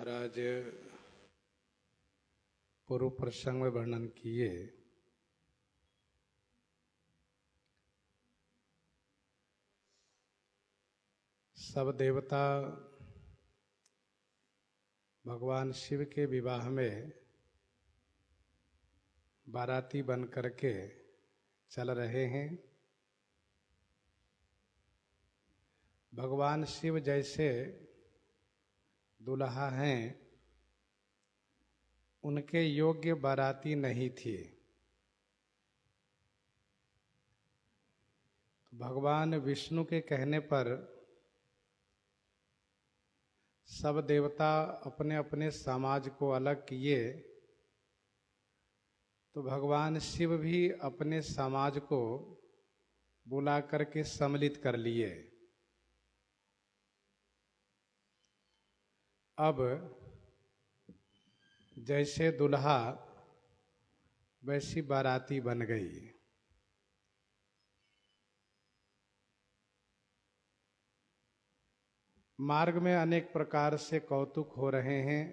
महाराज पूर्व प्रसंग में वर्णन किए सब देवता भगवान शिव के विवाह में बाराती बन करके चल रहे हैं। भगवान शिव जैसे दुल्हा हैं उनके योग्य बाराती नहीं थे। तो भगवान विष्णु के कहने पर सब देवता अपने अपने समाज को अलग किए, तो भगवान शिव भी अपने समाज को बुला करके सम्मिलित कर लिए। अब जैसे दुल्हा वैसी बाराती बन गई। मार्ग में अनेक प्रकार से कौतुक हो रहे हैं।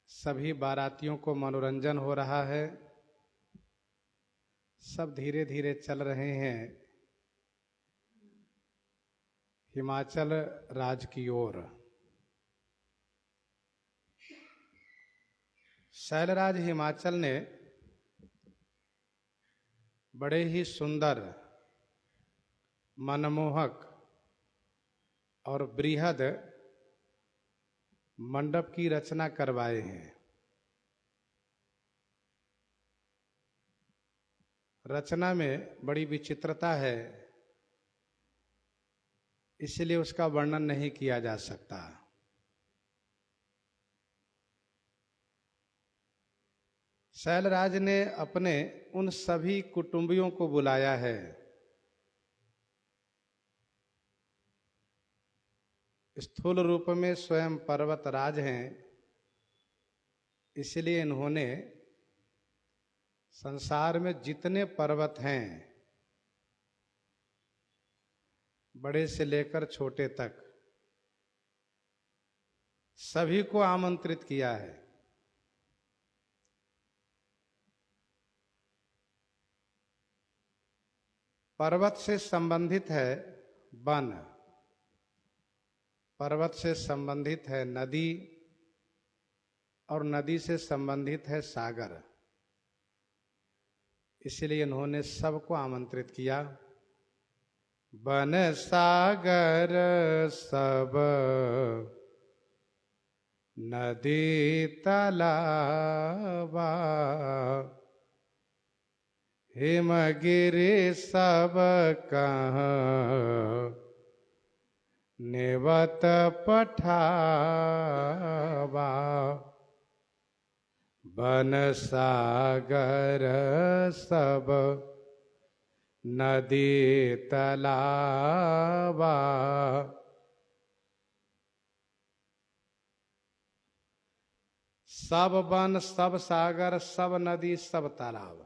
सभी बारातियों को मनोरंजन हो रहा है। सब धीरे धीरे चल रहे हैं हिमाचल राज्य की ओर। शैलराज हिमाचल ने बड़े ही सुंदर, मनमोहक और बृहद मंडप की रचना करवाए हैं। रचना में बड़ी विचित्रता है, इसलिए उसका वर्णन नहीं किया जा सकता। शैलराज ने अपने उन सभी कुटुंबियों को बुलाया है। स्थूल रूप में स्वयं पर्वतराज हैं, इसलिए इन्होंने संसार में जितने पर्वत हैं, बड़े से लेकर छोटे तक, सभी को आमंत्रित किया है। पर्वत से संबंधित है वन, पर्वत से संबंधित है नदी, और नदी से संबंधित है सागर। इसलिए इन्होंने सबको आमंत्रित किया। वन सागर सब नदी तालाबा, हिमगिरि सब कहाँ नेवत पठावा। वन सागर सब नदी तालाबा, सब वन सब सागर सब नदी सब तालाब।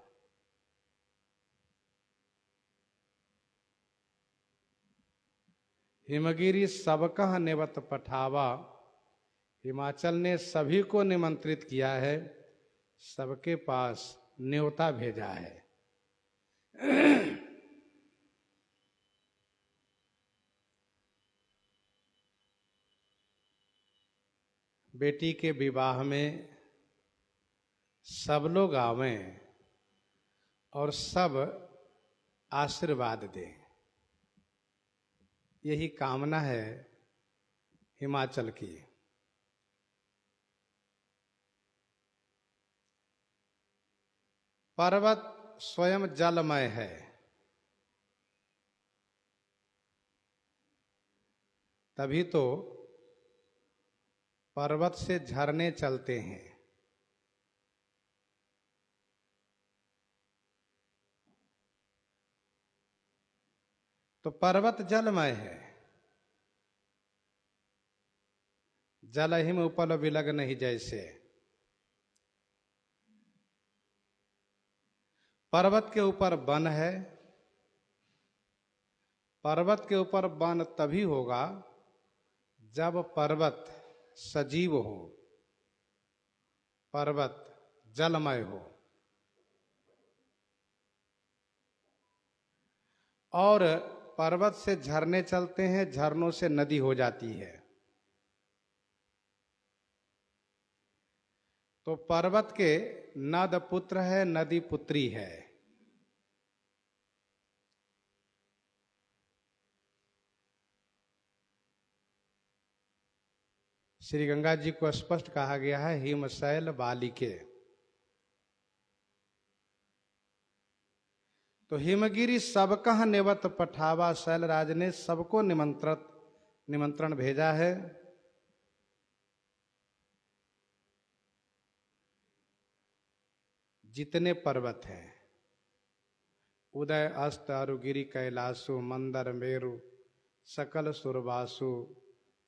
हिमगिरि सबकह नेवत पठावा, हिमाचल ने सभी को निमंत्रित किया है, सबके पास न्योता भेजा है। बेटी के विवाह में सब लोग आवें और सब आशीर्वाद दें, यही कामना है हिमाचल की। पर्वत स्वयं जलमय है। तभी तो पर्वत से झरने चलते हैं। तो पर्वत जलमय है। जलहिम उपल विलग नहीं जैसे। पर्वत के ऊपर वन है। पर्वत के ऊपर वन तभी होगा जब पर्वत सजीव हो, पर्वत जलमय हो और पर्वत से झरने चलते हैं, झरनों से नदी हो जाती है, तो पर्वत के नद पुत्र है, नदी पुत्री है। श्री गंगा जी को स्पष्ट कहा गया है हिमशैल बालिके। तो हिमगिरी सब कह नेवत पठावा, शैलराज ने सबको निमंत्रण भेजा है। जितने पर्वत हैं, उदय अस्त अरुगिरी कैलासु, मंदर मेरु सकल सुरवासु,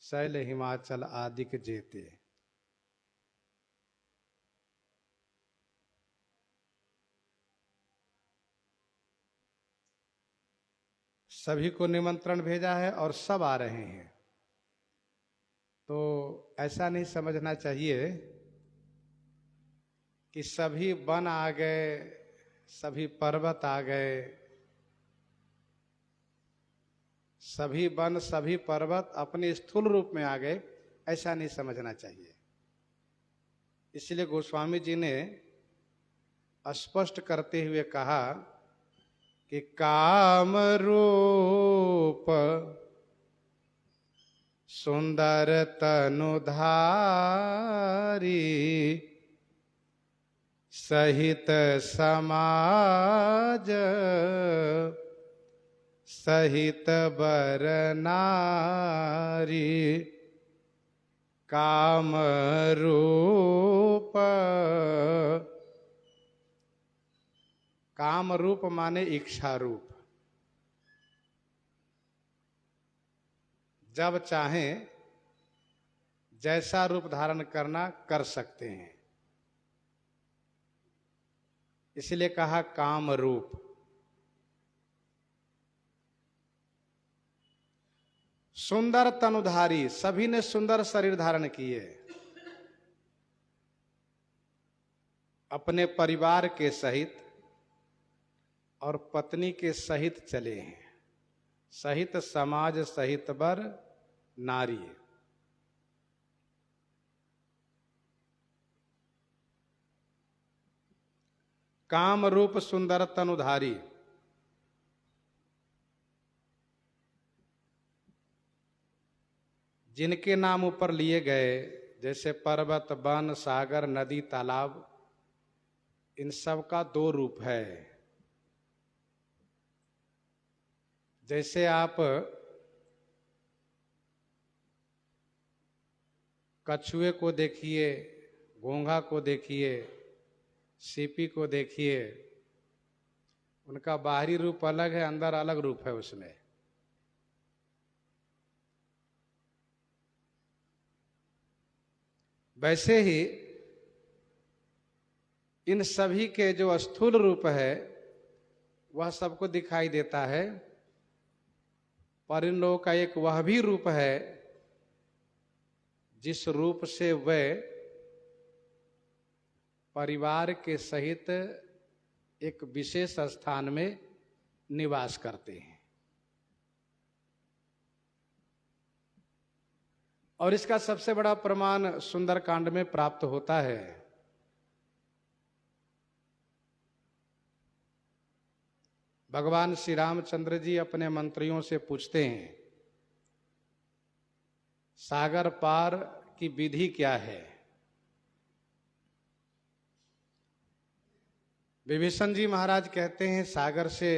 शैल हिमाचल आदिक जेते। सभी को निमंत्रण भेजा है और सब आ रहे हैं। तो ऐसा नहीं समझना चाहिए कि सभी वन आ गए, सभी पर्वत आ गए, सभी वन सभी पर्वत अपने स्थूल रूप में आ गए, ऐसा नहीं समझना चाहिए। इसलिए गोस्वामी जी ने स्पष्ट करते हुए कहा कि काम रूप सुंदर तनुधारी, सहित समाज सहित बर नारी। काम रूप, काम रूप माने इच्छा रूप। जब चाहें जैसा रूप धारण करना कर सकते हैं, इसलिए कहा काम रूप। सुंदर तनुधारी, सभी ने सुंदर शरीर धारण किए, अपने परिवार के सहित और पत्नी के सहित चले हैं, सहित समाज सहित बर नारी। काम रूप सुंदर तनुधारी, जिनके नाम ऊपर लिए गए, जैसे पर्वत वन सागर नदी तालाब, इन सब का दो रूप है। जैसे आप कछुए को देखिए, घोंघा को देखिए, सीपी को देखिए, उनका बाहरी रूप अलग है, अंदर अलग रूप है उसमें। वैसे ही इन सभी के जो स्थूल रूप है वह सबको दिखाई देता है, पर इन लोगों का एक वह भी रूप है जिस रूप से वे परिवार के सहित एक विशेष स्थान में निवास करते हैं। और इसका सबसे बड़ा प्रमाण सुंदरकांड में प्राप्त होता है। भगवान श्री रामचंद्र जी अपने मंत्रियों से पूछते हैं, सागर पार की विधि क्या है? विभीषण जी महाराज कहते हैं, सागर से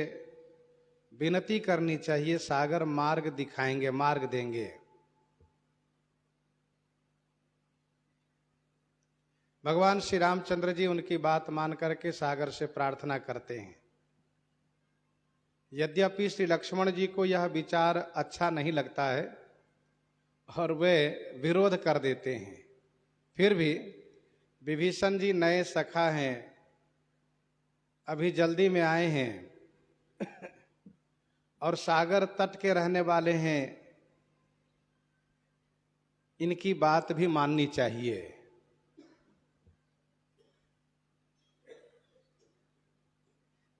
विनती करनी चाहिए, सागर मार्ग दिखाएंगे, मार्ग देंगे। भगवान श्री रामचंद्र जी उनकी बात मान करके सागर से प्रार्थना करते हैं। यद्यपि श्री लक्ष्मण जी को यह विचार अच्छा नहीं लगता है और वे विरोध कर देते हैं, फिर भी विभीषण जी नए सखा हैं, अभी जल्दी में आए हैं और सागर तट के रहने वाले हैं, इनकी बात भी माननी चाहिए।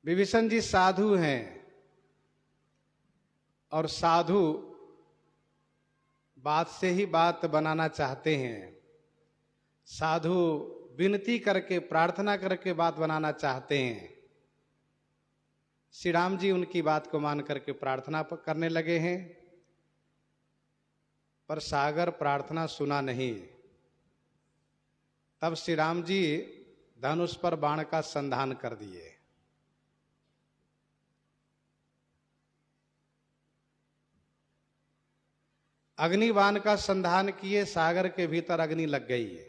विभीषण जी साधु हैं और साधु बात से ही बात बनाना चाहते हैं। साधु विनती करके, प्रार्थना करके बात बनाना चाहते हैं। श्री राम जी उनकी बात को मान करके प्रार्थना करने लगे हैं, पर सागर प्रार्थना सुना नहीं। तब श्री राम जी धनुष पर बाण का संधान कर दिए। अग्नि बाण का संधान किए, सागर के भीतर अग्नि लग गई है।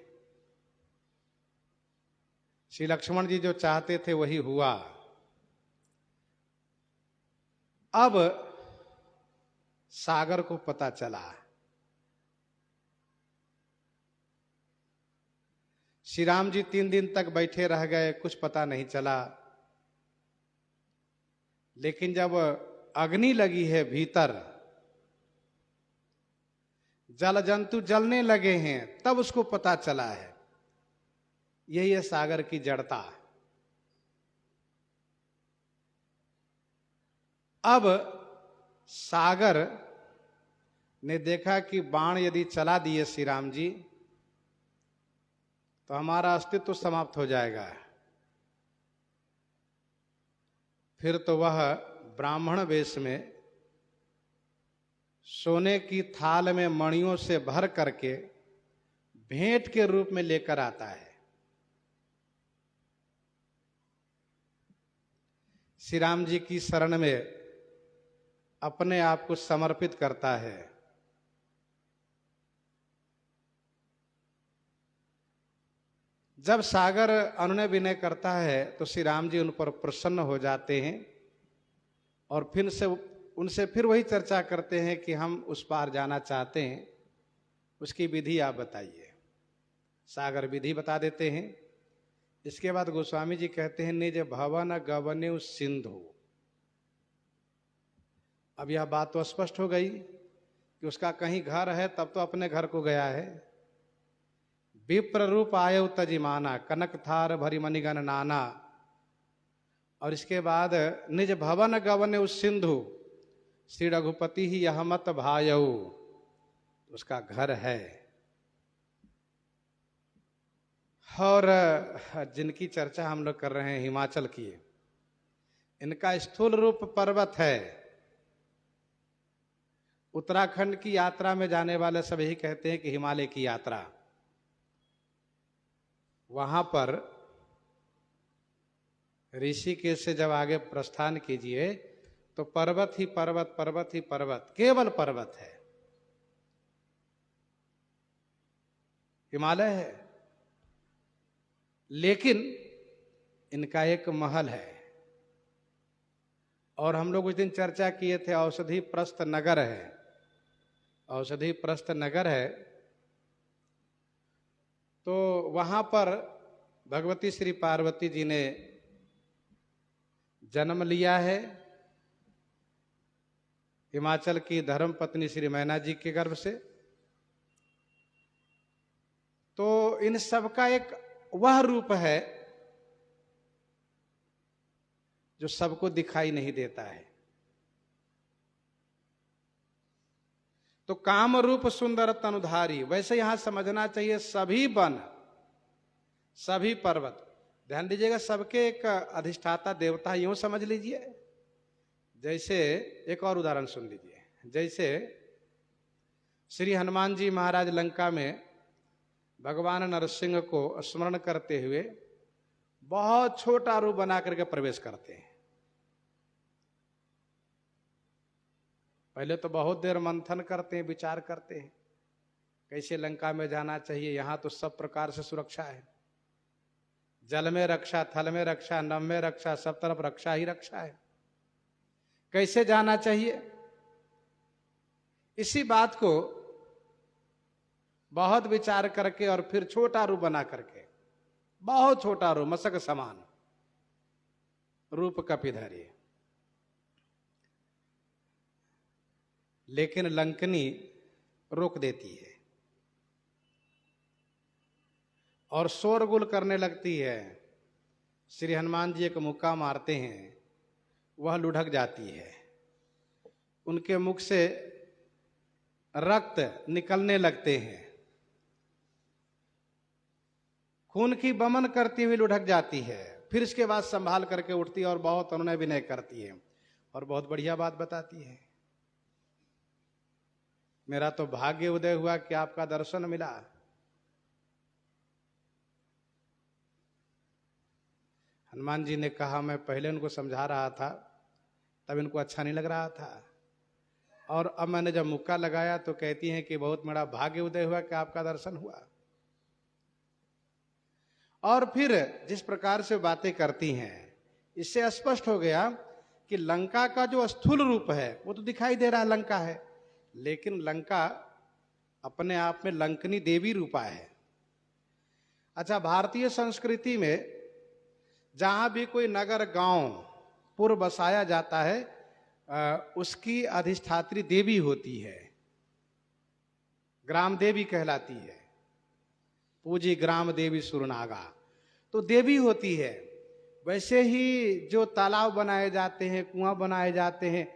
श्री लक्ष्मण जी जो चाहते थे वही हुआ। अब सागर को पता चला। श्री राम जी 3 दिन तक बैठे रह गए, कुछ पता नहीं चला। लेकिन जब अग्नि लगी है भीतर, जल जंतु जलने लगे हैं, तब उसको पता चला है। यही है सागर की जड़ता। अब सागर ने देखा कि बाण यदि चला दिए श्री राम जी तो हमारा अस्तित्व समाप्त हो जाएगा। फिर तो वह ब्राह्मण वेश में सोने की थाल में मणियों से भर करके भेंट के रूप में लेकर आता है। श्री राम जी की शरण में अपने आप को समर्पित करता है। जब सागर अनुनय विनय करता है तो श्री राम जी उन पर प्रसन्न हो जाते हैं और फिर से उनसे फिर वही चर्चा करते हैं कि हम उस पार जाना चाहते हैं, उसकी विधि आप बताइए। सागर विधि बता देते हैं। इसके बाद गोस्वामी जी कहते हैं, निज भवन गवन्यु सिंधु। अब यह बात तो स्पष्ट हो गई कि उसका कहीं घर है, तब तो अपने घर को गया है। विप्र रूप आयु तजिमाना, कनक थार भरी मणिगण नाना। और इसके बाद निज भवन गवन्यु सिंधु, श्री रघुपति ही यह मत भायऊ, उसका घर है। और जिनकी चर्चा हम लोग कर रहे हैं हिमाचल की, इनका स्थूल रूप पर्वत है। उत्तराखंड की यात्रा में जाने वाले सब यही कहते हैं कि हिमालय की यात्रा, वहां पर ऋषिकेश से जब आगे प्रस्थान कीजिए तो पर्वत ही पर्वत, पर्वत ही पर्वत, केवल पर्वत है, हिमालय है। लेकिन इनका एक महल है। और हम लोग उस दिन चर्चा किए थे, औषधि प्रस्थ नगर है। औषधि प्रस्थ नगर है तो वहां पर भगवती श्री पार्वती जी ने जन्म लिया है, हिमाचल की धर्म पत्नी श्री मैना जी के गर्भ से। तो इन सब का एक वह रूप है जो सबको दिखाई नहीं देता है। तो काम रूप सुंदर तनुधारी, वैसे यहां समझना चाहिए सभी वन, सभी पर्वत। ध्यान दीजिएगा, सबके एक अधिष्ठाता देवता, यूं समझ लीजिए। जैसे एक और उदाहरण सुन लीजिए। जैसे श्री हनुमान जी महाराज लंका में भगवान नरसिंह को स्मरण करते हुए बहुत छोटा रूप बना करके प्रवेश करते हैं। पहले तो बहुत देर मंथन करते हैं, विचार करते हैं कैसे लंका में जाना चाहिए। यहां तो सब प्रकार से सुरक्षा है, जल में रक्षा, थल में रक्षा, नभ में रक्षा, सब तरफ रक्षा ही रक्षा है। कैसे जाना चाहिए, इसी बात को बहुत विचार करके और फिर छोटा रूप बना करके, बहुत छोटा रूप, मशक समान रूप कपिधरी। लेकिन लंकनी रोक देती है। और शोरगुल करने लगती है। श्री हनुमान जी एक मुक्का मारते हैं, वह लुढ़क जाती है, उनके मुख से रक्त निकलने लगते हैं, खून की बमन करती हुई लुढ़क जाती है। फिर इसके बाद संभाल करके उठती है और बहुत अनुनय विनय करती है और बहुत बढ़िया बात बताती है, मेरा तो भाग्य उदय हुआ कि आपका दर्शन मिला। हनुमान जी ने कहा, मैं पहले उनको समझा रहा था तब इनको अच्छा नहीं लग रहा था, और अब मैंने जब मुक्का लगाया तो कहती हैं कि बहुत मेरा भाग्य उदय हुआ कि आपका दर्शन हुआ। और फिर जिस प्रकार से बातें करती हैं, इससे स्पष्ट हो गया कि लंका का जो स्थूल रूप है वो तो दिखाई दे रहा है, लंका है, लेकिन लंका अपने आप में लंकनी देवी रूपा है। अच्छा, भारतीय संस्कृति में जहां भी कोई नगर गांव पूर्व बसाया जाता है, उसकी अधिष्ठात्री देवी होती है, ग्राम देवी कहलाती है, पूजी ग्राम देवी सुरनागा, तो देवी होती है। वैसे ही जो तालाब बनाए जाते हैं, कुआं बनाए जाते हैं,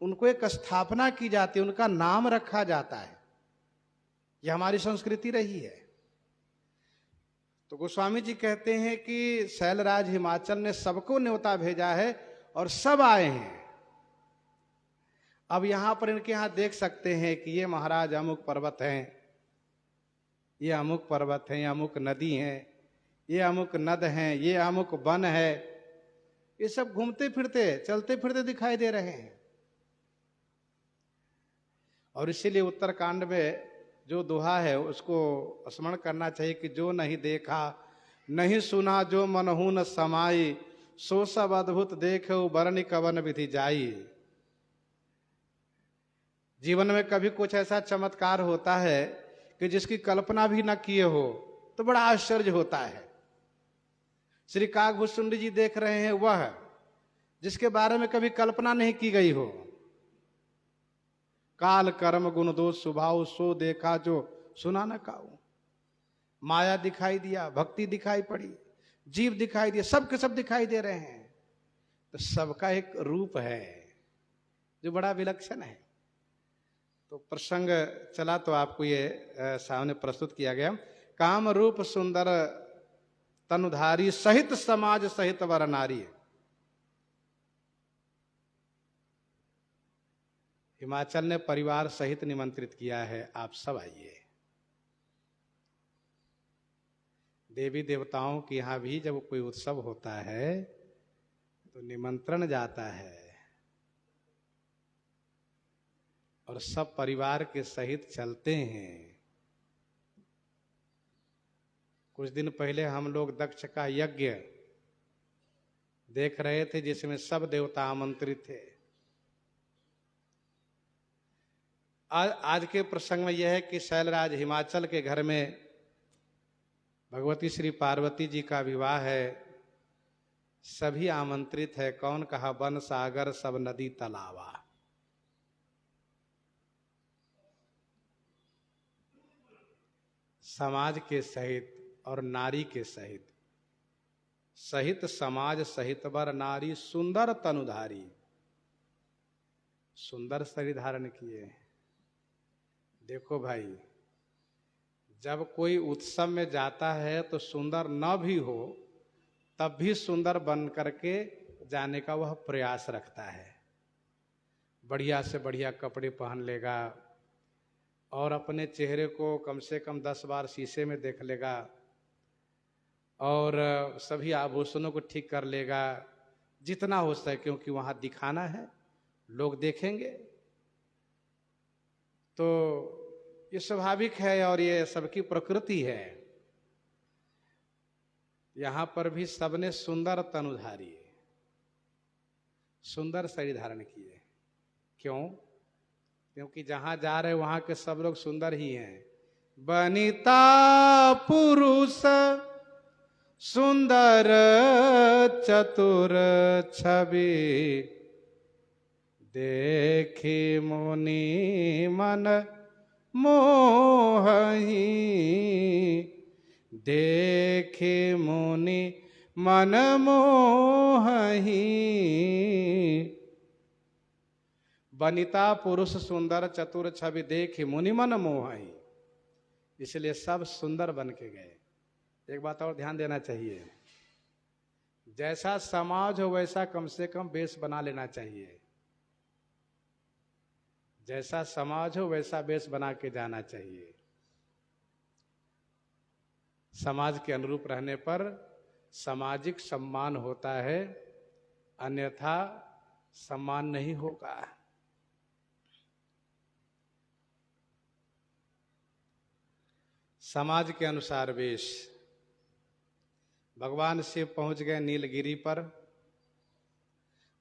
उनको एक स्थापना की जाती है, उनका नाम रखा जाता है। यह हमारी संस्कृति रही है। तो गोस्वामी जी कहते हैं कि शैलराज हिमाचल ने सबको न्योता भेजा है और सब आए हैं। अब यहां पर इनके यहां देख सकते हैं कि ये महाराज अमुक पर्वत हैं, ये अमुक पर्वत हैं, ये अमुक नदी हैं, ये अमुक नद हैं, ये अमुक वन है, ये सब घूमते फिरते चलते फिरते दिखाई दे रहे हैं। और इसीलिए उत्तरकांड में जो दोहा है उसको स्मरण करना चाहिए कि जो नहीं देखा नहीं सुना जो मनहु न समाई, सो सब अद्भुत देखे बरनि कवन विधि जाई। जीवन में कभी कुछ ऐसा चमत्कार होता है कि जिसकी कल्पना भी न किए हो तो बड़ा आश्चर्य होता है। श्री काकभूषुंड जी देख रहे हैं वह जिसके बारे में कभी कल्पना नहीं की गई हो। काल कर्म गुण दोष स्वभाव सो देखा जो सुना न काऊ। माया दिखाई दिया, भक्ति दिखाई पड़ी, जीव दिखाई दिया, सब के सब दिखाई दे रहे हैं। तो सबका एक रूप है जो बड़ा विलक्षण है। तो प्रसंग चला तो आपको ये सामने प्रस्तुत किया गया। काम रूप सुंदर तनुधारी सहित समाज सहित वर नारी। हिमाचल ने परिवार सहित निमंत्रित किया है, आप सब आइए। देवी देवताओं के यहाँ भी जब कोई उत्सव होता है तो निमंत्रण जाता है और सब परिवार के सहित चलते हैं। कुछ दिन पहले हम लोग दक्ष का यज्ञ देख रहे थे जिसमें सब देवता आमंत्रित थे। आज के प्रसंग में यह है कि शैलराज हिमाचल के घर में भगवती श्री पार्वती जी का विवाह है, सभी आमंत्रित है। कौन कहा? वन सागर सब नदी तलावा। समाज के सहित और नारी के सहित, सहित समाज सहित वर नारी सुंदर तनुधारी, सुंदर शरीर धारण किए। देखो भाई, जब कोई उत्सव में जाता है तो सुंदर न भी हो तब भी सुंदर बन करके जाने का वह प्रयास रखता है। बढ़िया से बढ़िया कपड़े पहन लेगा और अपने चेहरे को कम से कम 10 बार शीशे में देख लेगा और सभी आभूषणों को ठीक कर लेगा जितना हो सके, क्योंकि वहां दिखाना है, लोग देखेंगे। तो ये स्वाभाविक है और ये सबकी प्रकृति है। यहां पर भी सबने सुंदर तनुधारी, सुंदर शरीर धारण किए। क्यों? क्योंकि जहां जा रहे वहां के सब लोग सुंदर ही हैं। बनिता पुरुष सुंदर चतुर छवि, देखी मुनि मन मोहहि, देख देखे मुनि मन मोहहि। वनिता पुरुष सुंदर चतुर छवि देखे मुनि मन मोहहि। इसलिए सब सुंदर बन के गए। एक बात और ध्यान देना चाहिए, जैसा समाज हो वैसा कम से कम वेश बना लेना चाहिए। जैसा समाज हो वैसा वेश बना के जाना चाहिए। समाज के अनुरूप रहने पर सामाजिक सम्मान होता है, अन्यथा सम्मान नहीं होगा। समाज के अनुसार वेश। भगवान शिव पहुंच गए नीलगिरी पर।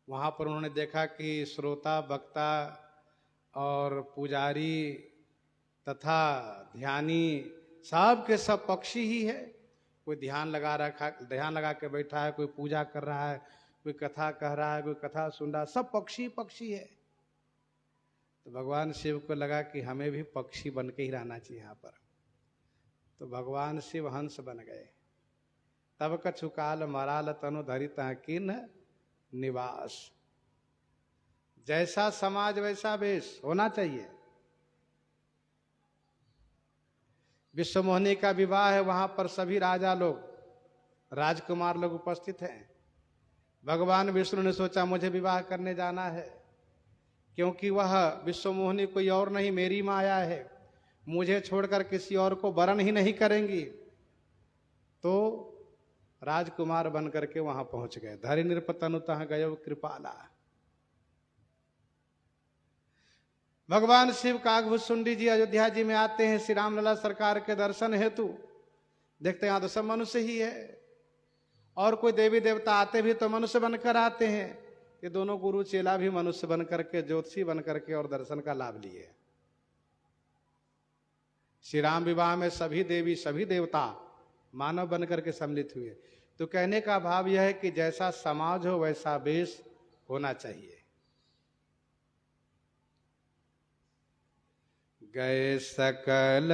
वहां पर उन्होंने देखा कि श्रोता, वक्ता और पुजारी तथा ध्यानी सब के सब पक्षी ही है। कोई ध्यान लगा के बैठा है, कोई पूजा कर रहा है, कोई कथा कह रहा है, कोई कथा सुन रहा है, सब पक्षी पक्षी है। तो भगवान शिव को लगा कि हमें भी पक्षी बन के ही रहना चाहिए यहाँ पर। तो भगवान शिव हंस बन गए। तब कछु काल मराल तनु धरि किन निवास। जैसा समाज वैसा वेश होना चाहिए। विश्वमोहिनी का विवाह है, वहां पर सभी राजा लोग, राजकुमार लोग उपस्थित हैं। भगवान विष्णु ने सोचा मुझे विवाह करने जाना है, क्योंकि वह विश्वमोहिनी कोई और नहीं, मेरी माया है। मुझे छोड़कर किसी और को वरण ही नहीं करेंगी। तो राजकुमार बन करके वहां पहुंच गए। धरि नृपतनु तह गयो कृपाला। भगवान शिव काकभुजुंडी जी अयोध्या जी में आते हैं श्री रामलला सरकार के दर्शन हेतु। देखते हैं यहाँ तो सब मनुष्य ही है, और कोई देवी देवता आते भी तो मनुष्य बनकर आते हैं। ये दोनों गुरु चेला भी मनुष्य बन करके, ज्योतिषी बन करके और दर्शन का लाभ लिए। श्री राम विवाह में सभी देवी सभी देवता मानव बन करके सम्मिलित हुए। तो कहने का भाव यह है कि जैसा समाज हो वैसा वेश होना चाहिए। गए सकल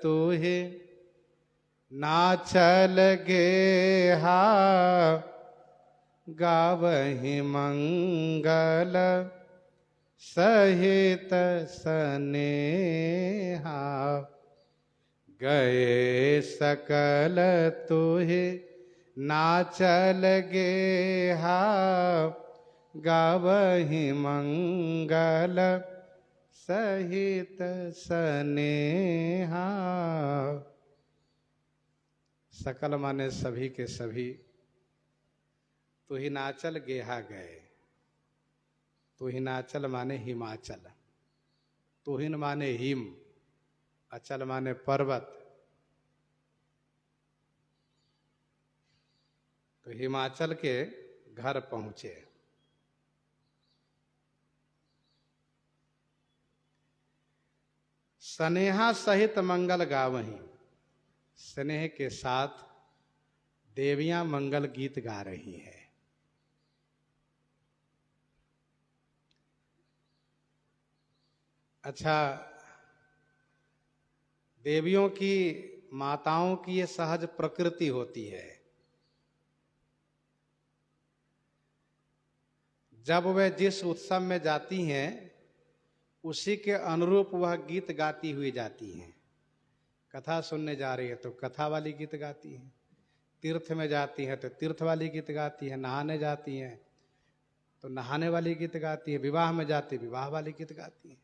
तुहे नाचल गेहा। गावहि मंगल सहित सनेहा। गए सकल तुहे नाचल गेहा। गावहि मंगल सहित सनेहा। सकल माने सभी के सभी। तुहिनाचल गेहा गए। तुहिनाचल माने हिमाचल। तुहिन माने हिम, अचल माने पर्वत। तो हिमाचल के घर पहुंचे। स्नेहा सहित मंगल गावहीं। स्नेह के साथ देवियां मंगल गीत गा रही हैं। अच्छा, देवियों की, माताओं की ये सहज प्रकृति होती है। जब वह जिस उत्सव में जाती हैं उसी के अनुरूप वह गीत गाती हुई जाती हैं। कथा सुनने जा रही है तो कथा वाली गीत गाती हैं, तीर्थ में जाती हैं तो तीर्थ वाली गीत गाती हैं, नहाने जाती हैं तो नहाने वाली गीत गाती है, विवाह में जाती विवाह वाली गीत गाती हैं।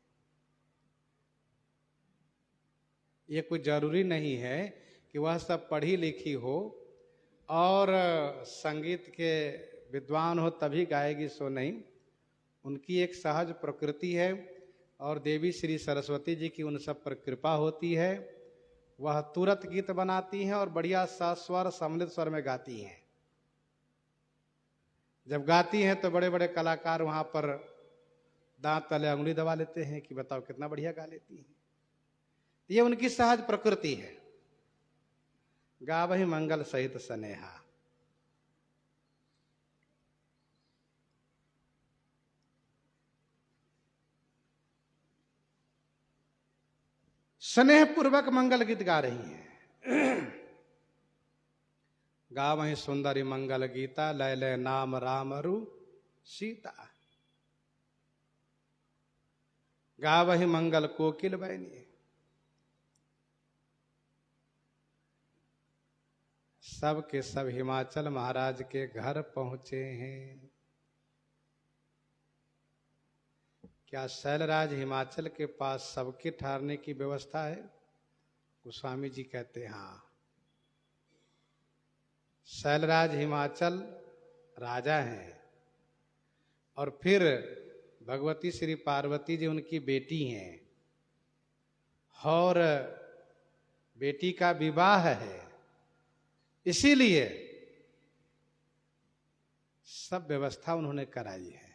ये कोई जरूरी नहीं है कि वह सब पढ़ी लिखी हो और संगीत के विद्वान हो तभी गाएगी, सो नहीं। उनकी एक सहज प्रकृति है और देवी श्री सरस्वती जी की उन सब पर कृपा होती है। वह तुरंत गीत बनाती हैं और बढ़िया सस्वर सम्मिलित स्वर में गाती हैं। जब गाती हैं तो बड़े बड़े कलाकार वहां पर दांत तले उंगली दबा लेते हैं कि बताओ कितना बढ़िया गा लेती हैं। ये उनकी सहज प्रकृति है। गावहि मंगल सहित स्नेहा। स्नेह पूर्वक मंगल गीत गा रही हैं। गावहि सुंदरी मंगल गीता, लय लय नाम राम रु सीता। गावहि मंगल कोकिल बैनी। सब के सब हिमाचल महाराज के घर पहुंचे हैं। क्या शैलराज हिमाचल के पास सबके ठहरने की व्यवस्था है? गोस्वामी जी कहते हैं हाँ। शैलराज हिमाचल राजा हैं और फिर भगवती श्री पार्वती जी उनकी बेटी हैं और बेटी का विवाह है, इसीलिए सब व्यवस्था उन्होंने कराई है।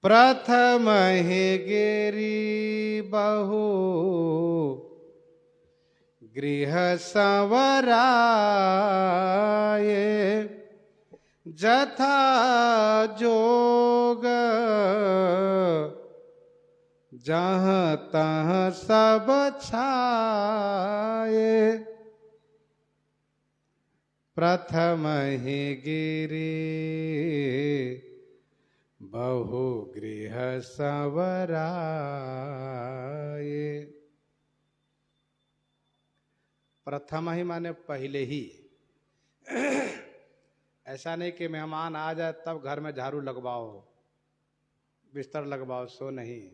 प्रथम ही गिरी बहु गृह संवराये, जथा जोग जहाँ तहाँ सब छाये। प्रथम ही गिरी बहु गृह संवराये। प्रथम ही माने पहले ही। ऐसा नहीं कि मेहमान आ जाए तब घर में झाड़ू लगवाओ, बिस्तर लगवाओ, सो नहीं।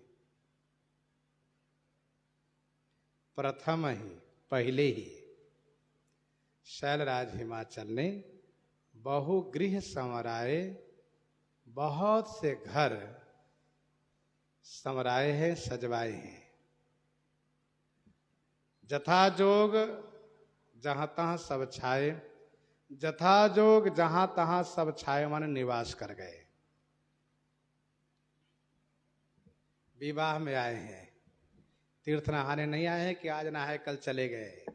प्रथम ही, पहले ही शैलराज हिमाचल ने बहुगृह संवराए, बहुत से घर संवराए हैं, सजवाए हैं। जथा जोग जहां तहां सब छाए, जथा जोग जहां तहां सब छाए माने निवास कर गए। विवाह में आए हैं, तीर्थ नहाने नहीं आए हैं कि आज नहाए कल चले गए।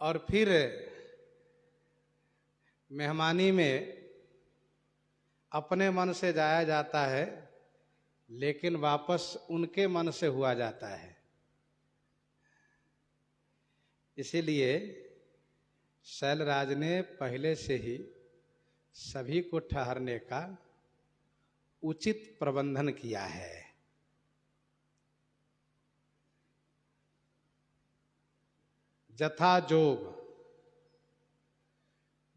और फिर मेहमानी में अपने मन से जाया जाता है, लेकिन वापस उनके मन से हुआ जाता है। इसीलिए शैलराज ने पहले से ही सभी को ठहरने का उचित प्रबंधन किया है। जथा जोग,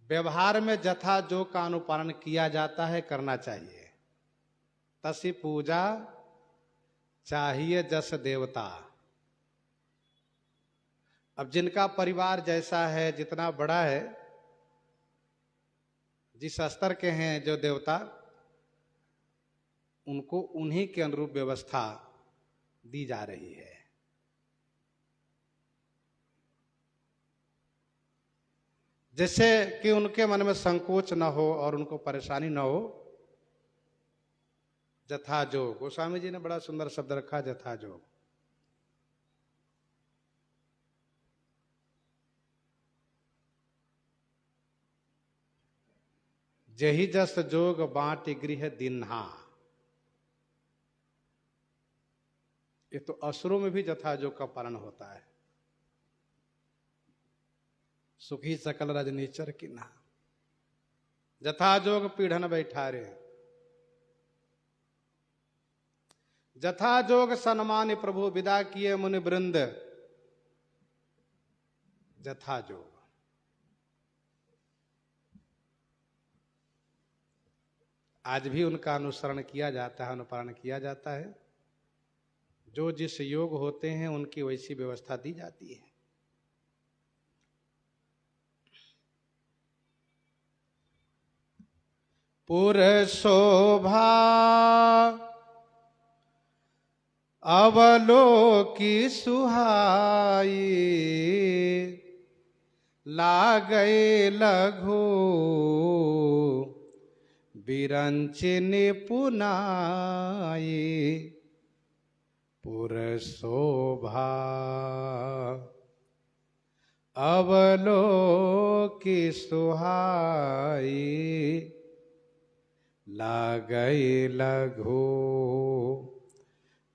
व्यवहार में जथा जोग का अनुपालन किया जाता है, करना चाहिए। तसी पूजा चाहिए जस देवता। अब जिनका परिवार जैसा है, जितना बड़ा है, जिस स्तर के हैं जो देवता, उनको उन्हीं के अनुरूप व्यवस्था दी जा रही है। जिससे कि उनके मन में संकोच न हो और उनको परेशानी न हो। जथा जोग, गोस्वामी जी ने बड़ा सुंदर शब्द रखा, जथा जोग। जही जस जोग बांट गृह दिन्हा। ये तो असुरों में भी जथा जोग का पालन होता है। सुखी सकल रजनीचर किन्हा, जथा जोग पीढ़न बैठारे। जथा जोग सन्मान प्रभु विदा किए मुनि वृंद। जथा जोग आज भी उनका अनुसरण किया जाता है, अनुपालन किया जाता है। जो जिस योग होते हैं उनकी वैसी व्यवस्था दी जाती है। पुर शोभा अवलोकी सुहाई, लागै लघु बिरंच निपुनाई। पुर शोभा अवलोकी सुहाई, लागै लघु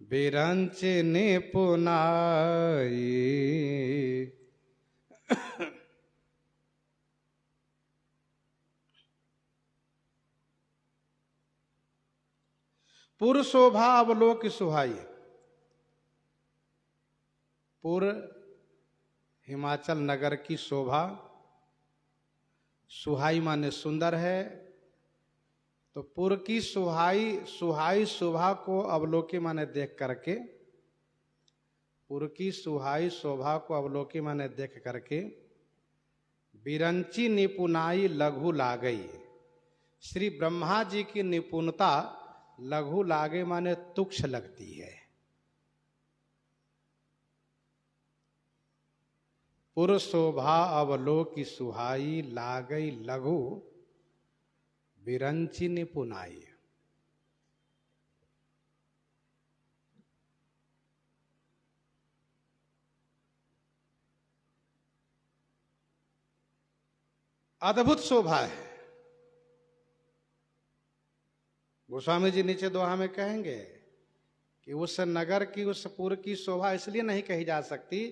बिरंच निपुनाई। पुर शोभा अवलोक सुहाई। पुर हिमाचल नगर की शोभा, सुहाई माने सुंदर है, तो पुर की सुहाई शोभा को अवलोकी माने देख करके, पुर की सुहाई शोभा को अवलोकी माने देख करके बिरंची निपुणाई लघु लागई। श्री ब्रह्मा जी की निपुणता लघु लागे माने तुच्छ लगती है। पुर शोभा अवलोकी सुहाई लागई लघु बिरंची निपुणाई। अद्भुत शोभा है। गोस्वामी जी नीचे दोहा में कहेंगे कि उस नगर की, उस पुर की शोभा इसलिए नहीं कही जा सकती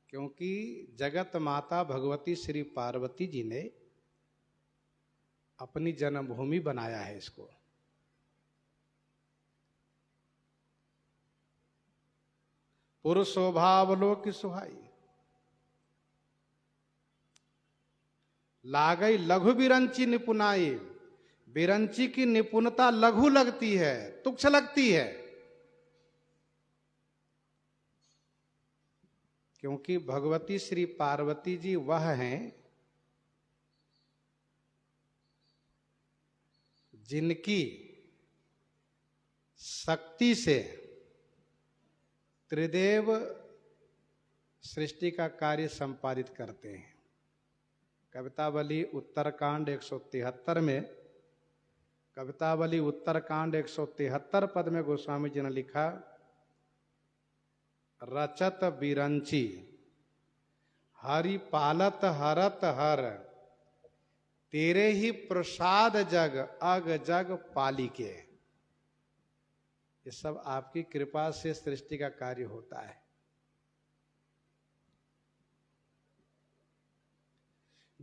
क्योंकि जगत माता भगवती श्री पार्वती जी ने अपनी जन्मभूमि बनाया है इसको। पुर शोभा अवलोकी सुहाई लागई लघु बिरंची निपुणाई। बिरंची की निपुणता लघु लगती है, तुच्छ लगती है, क्योंकि भगवती श्री पार्वती जी वह हैं जिनकी शक्ति से त्रिदेव सृष्टि का कार्य संपादित करते हैं। कवितावली उत्तरकांड 173 में, कवितावली उत्तरकांड 173 पद में गोस्वामी जी ने लिखा, रचत बिरंची हरि पालत हरत हर, तेरे ही प्रसाद जग अग जग पालिके। ये सब आपकी कृपा से सृष्टि का कार्य होता है।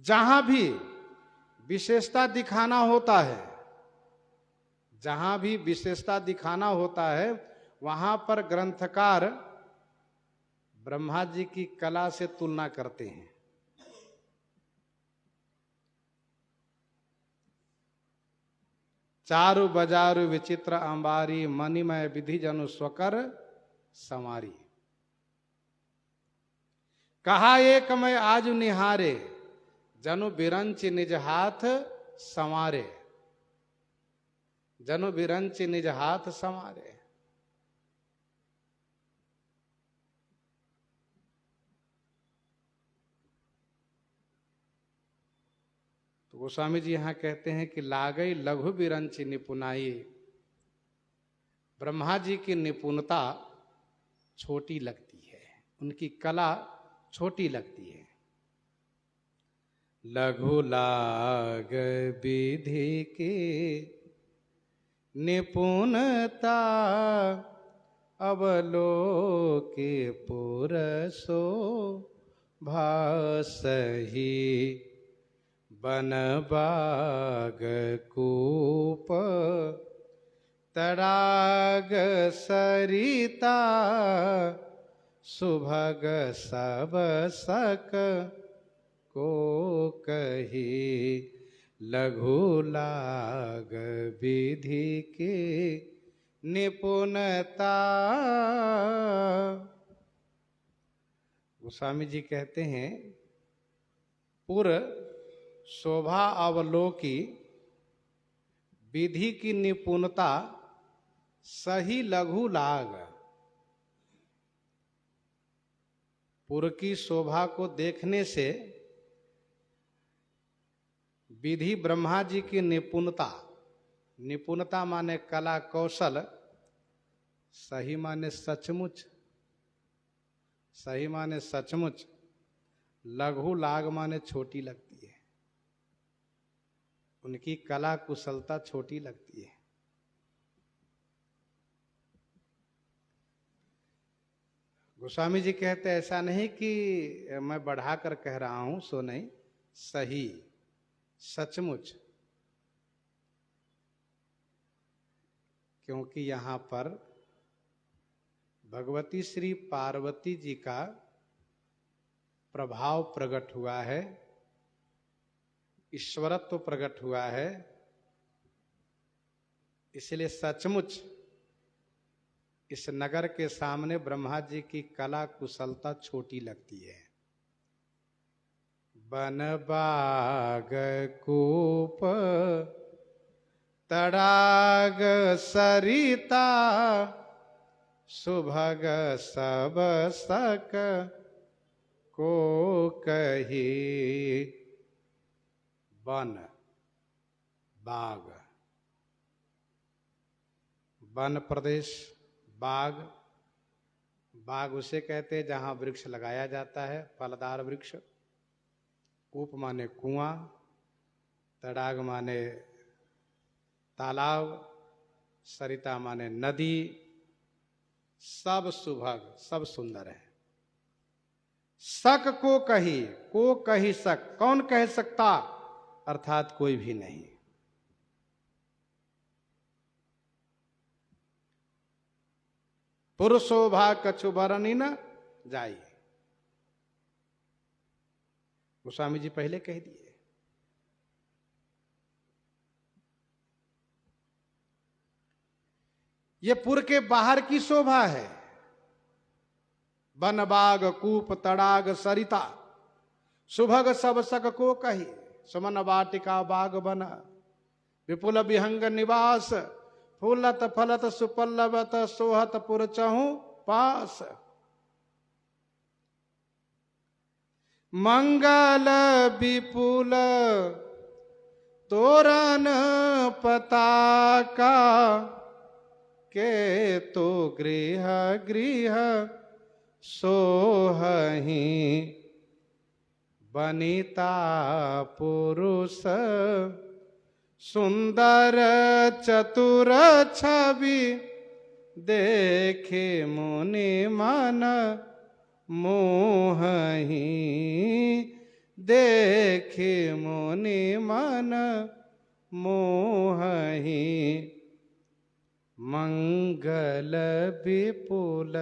जहां भी विशेषता दिखाना होता है, जहां भी विशेषता दिखाना होता है, वहां पर ग्रंथकार ब्रह्मा जी की कला से तुलना करते हैं। चारु बजारु विचित्र अंबारी, मणिमय विधि जनु स्वकर समारी। कहा एक मैं आज निहारे, जनु बिरंच निज हाथ संवारे। जनु बिरंच निज हाथ संवारे। तो गोस्वामी जी यहां कहते हैं कि लागई लघु बिरंची निपुणाई। ब्रह्मा जी की निपुणता छोटी लगती है, उनकी कला छोटी लगती है। लघु लाग विधि की निपुणता, अवलोके पुरसो भासही। बन बाग कूप तड़ाग सरिता, सुभग सब सक को कही। लघु लाग विधि की निपुणता। गोस्वामी जी कहते हैं, पुर शोभा अवलोकी विधि की निपुणता सही लघु लाग। पुर की शोभा को देखने से विधि ब्रह्मा जी की निपुणता, निपुणता माने कला कौशल, सही माने सचमुच, सही माने सचमुच, लघु लाग माने छोटी लगती है। उनकी कला कुशलता छोटी लगती है। गोस्वामी जी कहते ऐसा नहीं कि मैं बढ़ाकर कह रहा हूं, सो नहीं, सही सचमुच। क्योंकि यहाँ पर भगवती श्री पार्वती जी का प्रभाव प्रकट हुआ है, ईश्वरत्व प्रकट हुआ है। इसलिए सचमुच इस नगर के सामने ब्रह्मा जी की कला कुशलता छोटी लगती है। बन बाग कूप तड़ाग सरिता सुभग सब सक को कही। वन बाग, वन प्रदेश, बाग, बाग उसे कहते हैं जहाँ वृक्ष लगाया जाता है, फलदार वृक्ष। कूप माने कुआं, तड़ाग माने तालाब, सरिता माने नदी, सब सुभग, सब सुंदर है। सक को कही सक, कौन कह सकता, अर्थात कोई भी नहीं। पुरुषोभा कछु बरनी न जाई, गोस्वामी जी पहले कह दिए। ये पुर के बाहर की शोभा है। वन बाग कूप तड़ाग सरिता सुभग सब सक को कही। सुमन वाटिका बाग बन विपुल विहंग निवास फूलत फलत सुपल्लवत सोहत पुर चहु पास। मंगल विपुल तोरण पताका के तो गृह गृह सोहहि बनिता पुरुष सुंदर चतुर छवि देखे मुनि मन मोहहि। देखे मुनि मन मोहहि। मंगल विपुल,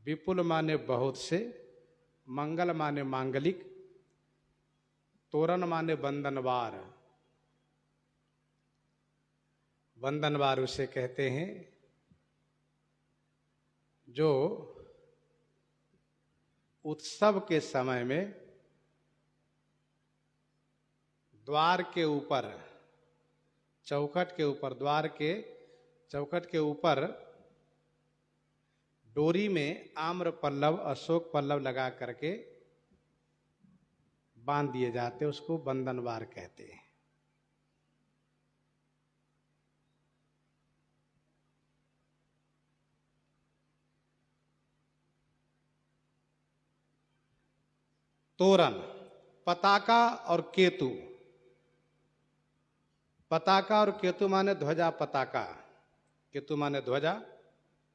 विपुल माने बहुत से, मंगल माने मांगलिक, तोरण माने बंधनवार। बंधनवार उसे कहते हैं जो उत्सव के समय में द्वार के ऊपर, चौखट के ऊपर, द्वार के चौखट के ऊपर डोरी में आम्र पल्लव, अशोक पल्लव लगा करके बांध दिए जाते, उसको बंधनवार कहते हैं। तोरण, पताका और केतु। पताका और केतु माने ध्वजा पताका। केतु माने ध्वजा,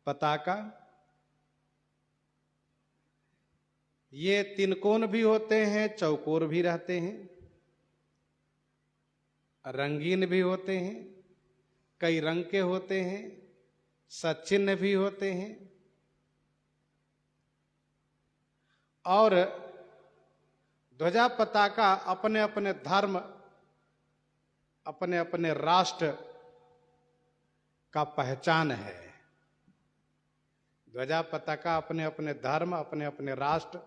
पताका। ये तिनकोण भी होते हैं, चौकोर भी रहते हैं, रंगीन भी होते हैं, कई रंग के होते हैं, सचिन्ह भी होते हैं। और ध्वजा पताका अपने अपने धर्म, अपने अपने राष्ट्र का पहचान है। ध्वजा पताका अपने अपने धर्म, अपने अपने राष्ट्र,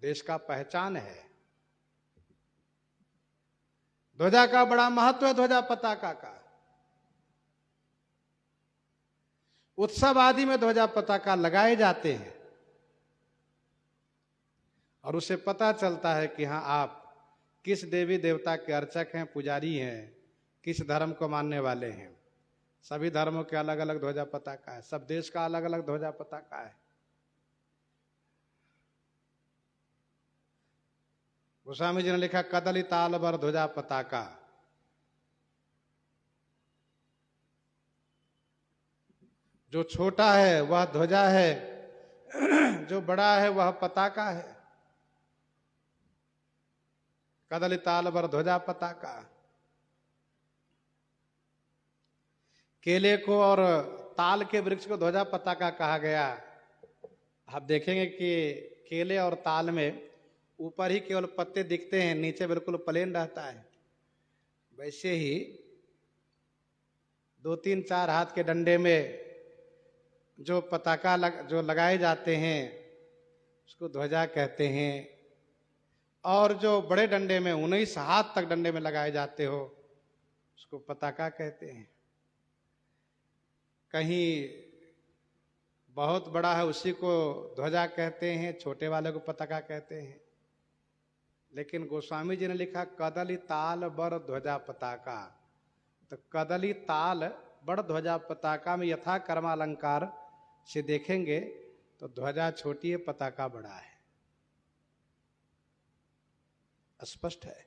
देश का पहचान है। ध्वजा का बड़ा महत्व है। ध्वजा पताका का उत्सव आदि में ध्वजा पताका लगाए जाते हैं और उसे पता चलता है कि हाँ, आप किस देवी देवता के अर्चक हैं, पुजारी हैं, किस धर्म को मानने वाले हैं। सभी धर्मों के अलग अलग ध्वजा पताका है, सब देश का अलग अलग ध्वजा पताका है। गोस्वामी जी ने लिखा कदली ताल बर ध्वजा पताका। जो छोटा है वह ध्वजा है, जो बड़ा है वह पताका है। कदली ताल बर ध्वजा पताका। केले को और ताल के वृक्ष को ध्वजा पताका कहा गया। आप देखेंगे कि केले और ताल में ऊपर ही केवल पत्ते दिखते हैं, नीचे बिल्कुल प्लेन रहता है। वैसे ही 2-3-4 हाथ के डंडे में जो पताका जो लगाए जाते हैं उसको ध्वजा कहते हैं, और जो बड़े डंडे में 19 हाथ तक डंडे में लगाए जाते हो उसको पताका कहते हैं। कहीं बहुत बड़ा है उसी को ध्वजा कहते हैं, छोटे वाले को पताका कहते हैं। लेकिन गोस्वामी जी ने लिखा कदली ताल बर ध्वजा पताका, तो कदली ताल बड़ ध्वजा पताका में यथा कर्मालंकार से देखेंगे तो ध्वजा छोटी है, पताका बड़ा है, स्पष्ट है।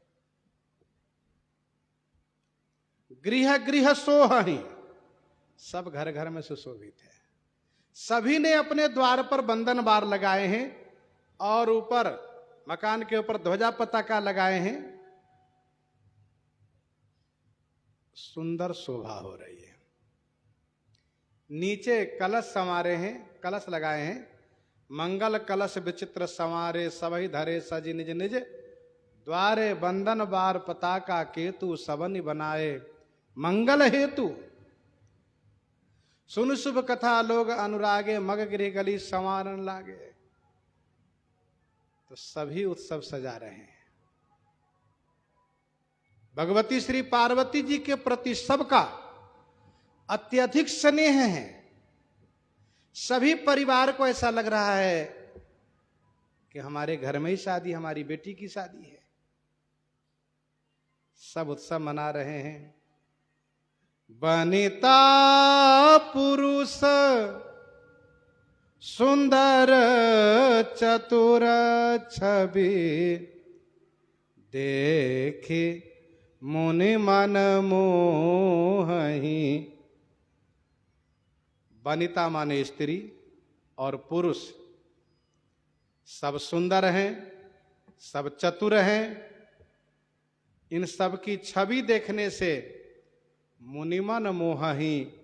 गृह गृह सोहहि, सब घर घर में सुशोभित है। सभी ने अपने द्वार पर बंधन बार लगाए हैं और ऊपर मकान के ऊपर ध्वजा पताका लगाए हैं। सुंदर शोभा हो रही है। नीचे कलश संवारे हैं, कलश लगाए हैं। मंगल कलश विचित्र संवारे सबहि धरे सजी निज निज द्वारे बंधन बार पताका केतु सबनि बनाए मंगल हेतु। सुन शुभ कथा लोग अनुरागे मग गृह गली संवारन लागे। तो सभी उत्सव सजा रहे हैं। भगवती श्री पार्वती जी के प्रति सबका अत्यधिक स्नेह है। सभी परिवार को ऐसा लग रहा है कि हमारे घर में ही शादी, हमारी बेटी की शादी है। सब उत्सव मना रहे हैं। बनिता पुरुष सुंदर चतुर छवि देखी मुनि मन मोहि। बनिता माने स्त्री और पुरुष, सब सुंदर हैं, सब चतुर हैं। इन सब की छवि देखने से मुनिमन मोहि,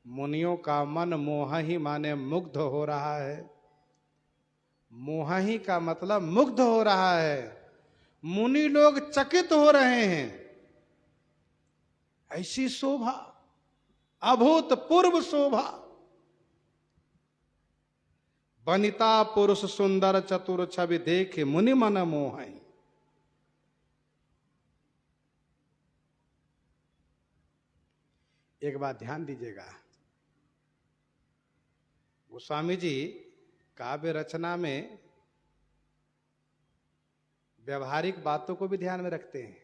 मुनियों का मन मोहि माने मुग्ध हो रहा है। मोहि का मतलब मुग्ध हो रहा है। मुनि लोग चकित हो रहे हैं। ऐसी शोभा, अभूतपूर्व शोभा। बनिता पुरुष सुंदर चतुर छवि देखे मुनि मन मोहि। एक बात ध्यान दीजिएगा, गोस्वामी जी काव्य रचना में व्यवहारिक बातों को भी ध्यान में रखते हैं।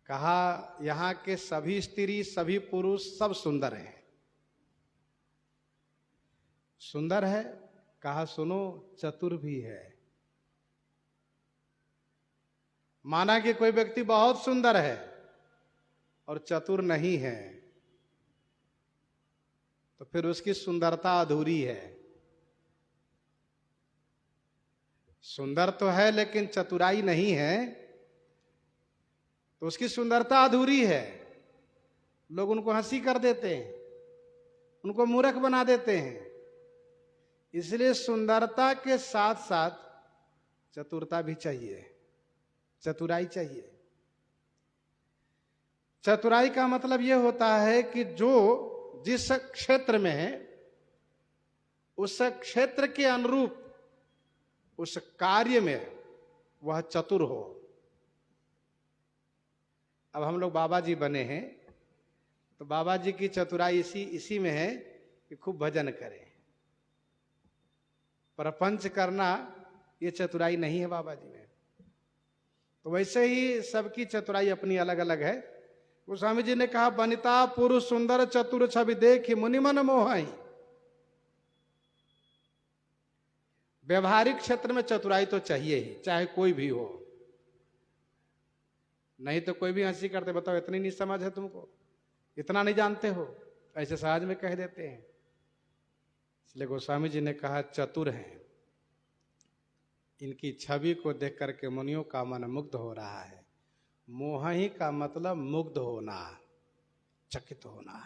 कहा यहां के सभी स्त्री सभी पुरुष सब सुंदर हैं। सुंदर है, कहा सुनो चतुर भी है। माना कि कोई व्यक्ति बहुत सुंदर है और चतुर नहीं है, तो फिर उसकी सुंदरता अधूरी है। सुंदर तो है लेकिन चतुराई नहीं है, तो उसकी सुंदरता अधूरी है। लोग उनको हंसी कर देते हैं, उनको मूर्ख बना देते हैं। इसलिए सुंदरता के साथ साथ चतुरता भी चाहिए, चतुराई चाहिए। चतुराई का मतलब यह होता है कि जो जिस क्षेत्र में है उस क्षेत्र के अनुरूप उस कार्य में वह चतुर हो। अब हम लोग बाबा जी बने हैं, तो बाबा जी की चतुराई इसी में है कि खूब भजन करें। प्रपंच करना ये चतुराई नहीं है बाबा जी में। तो वैसे ही सबकी चतुराई अपनी अलग अलग है। गोस्वामी जी ने कहा बनिता पुरुष सुंदर चतुर छवि देखी मुनि मन मोहि। व्यवहारिक क्षेत्र में चतुराई तो चाहिए ही, चाहे कोई भी हो। नहीं तो कोई भी हंसी करते, बताओ इतनी नहीं समझ है तुमको, इतना नहीं जानते हो, ऐसे सहज में कह देते हैं। इसलिए गोस्वामी जी ने कहा चतुर हैं। इनकी छवि को देख करके मुनियों का मन मुग्ध हो रहा है। मोहि का मतलब मुग्ध होना। चकित होना।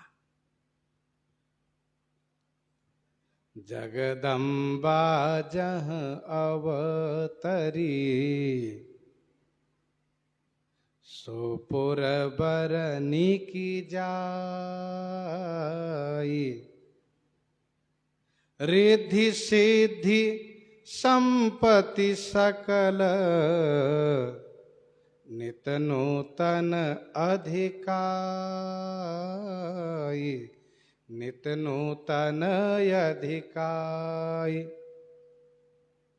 जगदम्बा जहाँ अवतरी, सोपुर बरनी की जाई। रिद्धि सिद्धि संपत्ति सकल, नित नूतन अधिकाई। नित नूतन अधिकाई।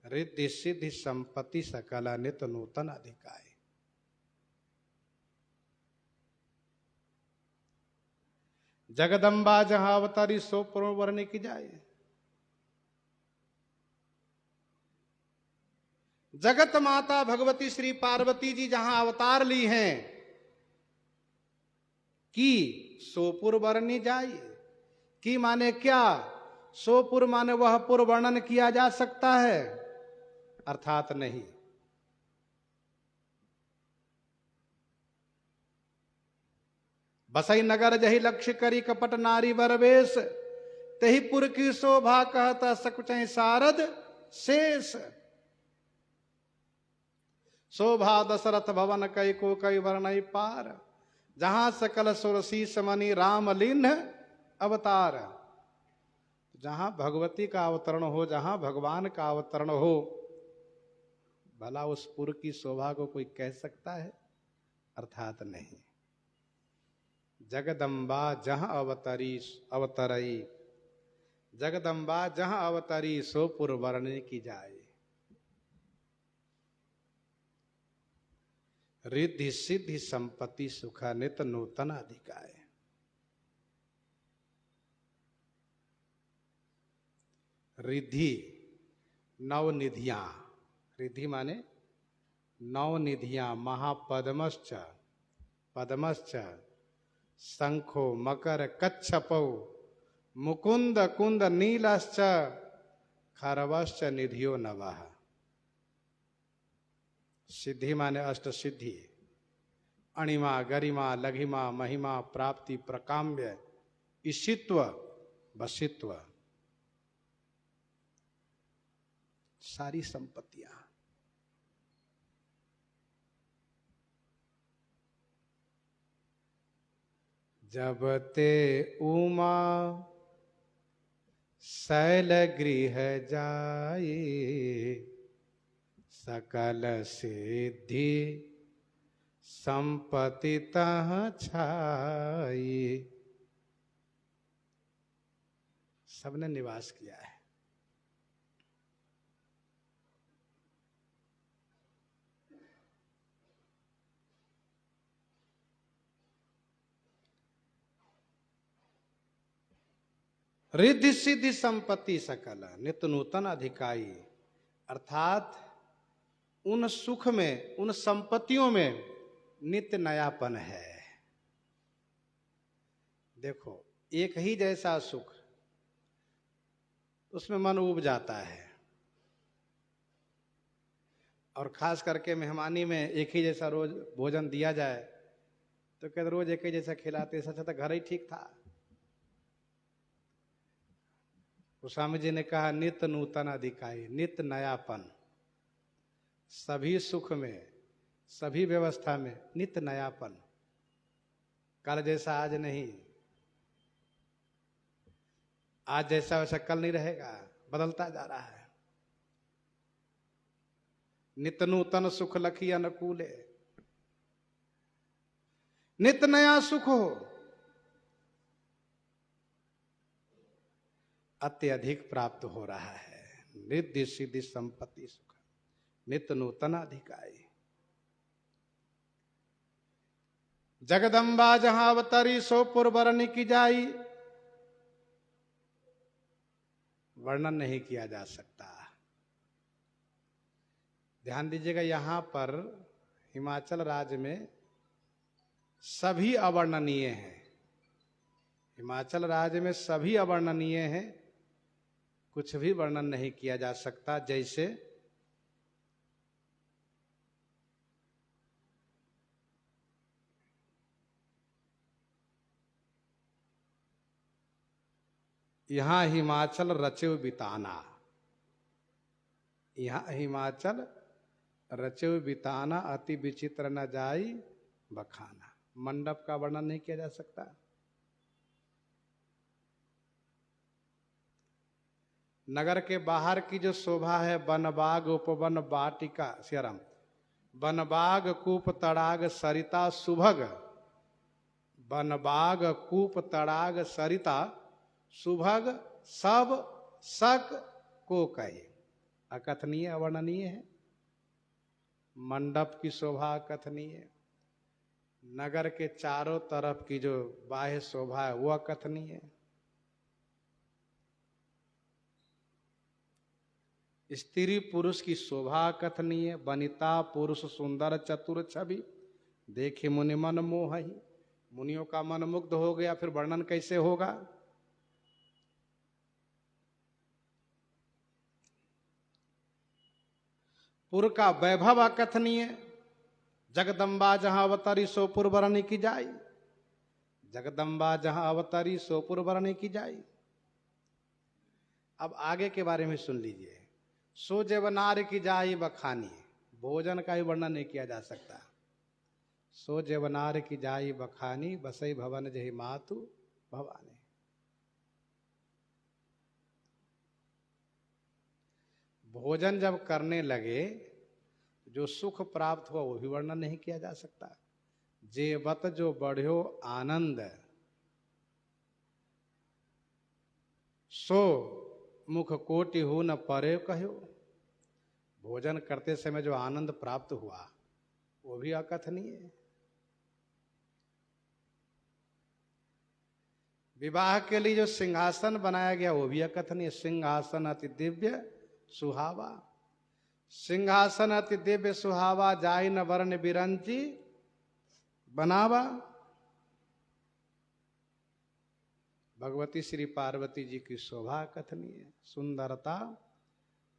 रिद्धि सिद्धि संपत्ति सकल, नित नूतन अधिकाई। जगदम्बा जहां अवतारी, सो पुर बरनी की जाए। जगत माता भगवती श्री पार्वती जी जहां अवतार ली हैं कि सोपुर वर्णि जाइए। की माने क्या? सोपुर माने वह पुर वर्णन किया जा सकता है? अर्थात नहीं। बसई नगर जही लक्ष्य करी, कपट नारी बरवेश। तही पुर की शोभा कहता सकुच सारद शेष। शोभा दशरथ भवन कई को कई वर्णई पार। जहां सकल सुरसी समनि राम लीन अवतार। जहां भगवती का अवतरण हो, जहां भगवान का अवतरण हो, भला उस पुर की शोभा को कोई कह सकता है? अर्थात नहीं। जगदम्बा जहां अवतरई, जगदम्बा जहां अवतरी, सो पुर वर्णि की जाए। रिद्धि सिद्धि संपत्ति सुख, नित नूतन अधिकाय। रिद्धि नवनिधियां, रिद्धि माने नवनिधियां। महापद्मश्च पद्मश्च, शंखो मकर कच्छपौ, मुकुंद कुंद नीलश्च, खरवश्च निधियो नवः। सिद्धि माने अष्ट सिद्धि। अणिमा गरिमा लघिमा महिमा प्राप्ति प्रकाम्य ईशित्व वशित्व, सारी संपत्तियां। जब ते उमा शैल गृह जाई, सकल सिद्धि संपत्ति तह छाई। सबने निवास किया है। रिद्धि सिद्धि संपत्ति सकल, नित्य नूतन अधिकाई। अर्थात उन सुख में, उन संपत्तियों में नित्य नयापन है। देखो, एक ही जैसा सुख, उसमें मन उब जाता है। और खास करके मेहमानी में एक ही जैसा रोज भोजन दिया जाए तो कहते रोज एक ही जैसा खिलाते, सच तो घर ही ठीक था। गोस्वामी जी ने कहा नित्य नूतन अधिकाई, नित्य नयापन। सभी सुख में, सभी व्यवस्था में नित्य नयापन। कल जैसा आज नहीं, आज जैसा वैसा कल नहीं रहेगा, बदलता जा रहा है। नित्य नूतन सुख लखी अनुकूले, नित्य नया सुख हो, अत्यधिक प्राप्त हो रहा है। रिद्धि सिद्धि संपत्ति सुख, नित्य नूतन अधिकाई। जगदम्बा जहां अवतरी, सो पुर वर्णि की जाई। वर्णन नहीं किया जा सकता। ध्यान दीजिएगा, यहां पर हिमाचल राज्य में सभी अवर्णनीय हैं। हिमाचल राज्य में सभी अवर्णनीय हैं, कुछ भी वर्णन नहीं किया जा सकता। जैसे यहाँ हिमाचल रचे बिताना, यहाँ हिमाचल रचे बिताना, अति विचित्र न जाई बखाना। मंडप का वर्णन नहीं किया जा सकता। नगर के बाहर की जो शोभा है, बनबाग उपवन वाटिका, सियाराम, बनबाग कूप तड़ाग सरिता सुभग, बनबाग कूप तड़ाग सरिता सुभग, सब सक को कहे। अकथनीय, अवर्णनीय है। मंडप की शोभा अकथनीय है। नगर के चारों तरफ की जो बाह्य शोभा है वो अकथनीय है। स्त्री पुरुष की शोभा अकथनीय। वनिता पुरुष सुंदर चतुर छवि, देखे मुनि मन मोहि। मुनियों का मन मुग्ध हो गया, फिर वर्णन कैसे होगा। पुर का वैभव अकथनीय। जगदम्बा जहां अवतरी सोपुर बरनी की जाई, जगदम्बा जहां अवतरी सोपुर बरनी की जाई। अब आगे के बारे में सुन लीजिए। सो जेवनार की जाई बखानी, भोजन का ही वर्णन नहीं किया जा सकता। सो जेवनार की जाई बखानी, बसई भवन जहि मातु भवानी। भोजन जब करने लगे जो सुख प्राप्त हुआ वो भी वर्णन नहीं किया जा सकता। जेवत जो बढ़्यो आनंद, सो मुख कोटि हो न परे कहो। भोजन करते समय जो आनंद प्राप्त हुआ वो भी अकथनीय है। विवाह के लिए जो सिंहासन बनाया गया वो भी अकथनीय। सिंहासन अति दिव्य सुहावा, सिंहासन अति दिव्य सुहावा, जाई न वर्ण बिरंची बनावा। भगवती श्री पार्वती जी की शोभा कथनीय। सुंदरता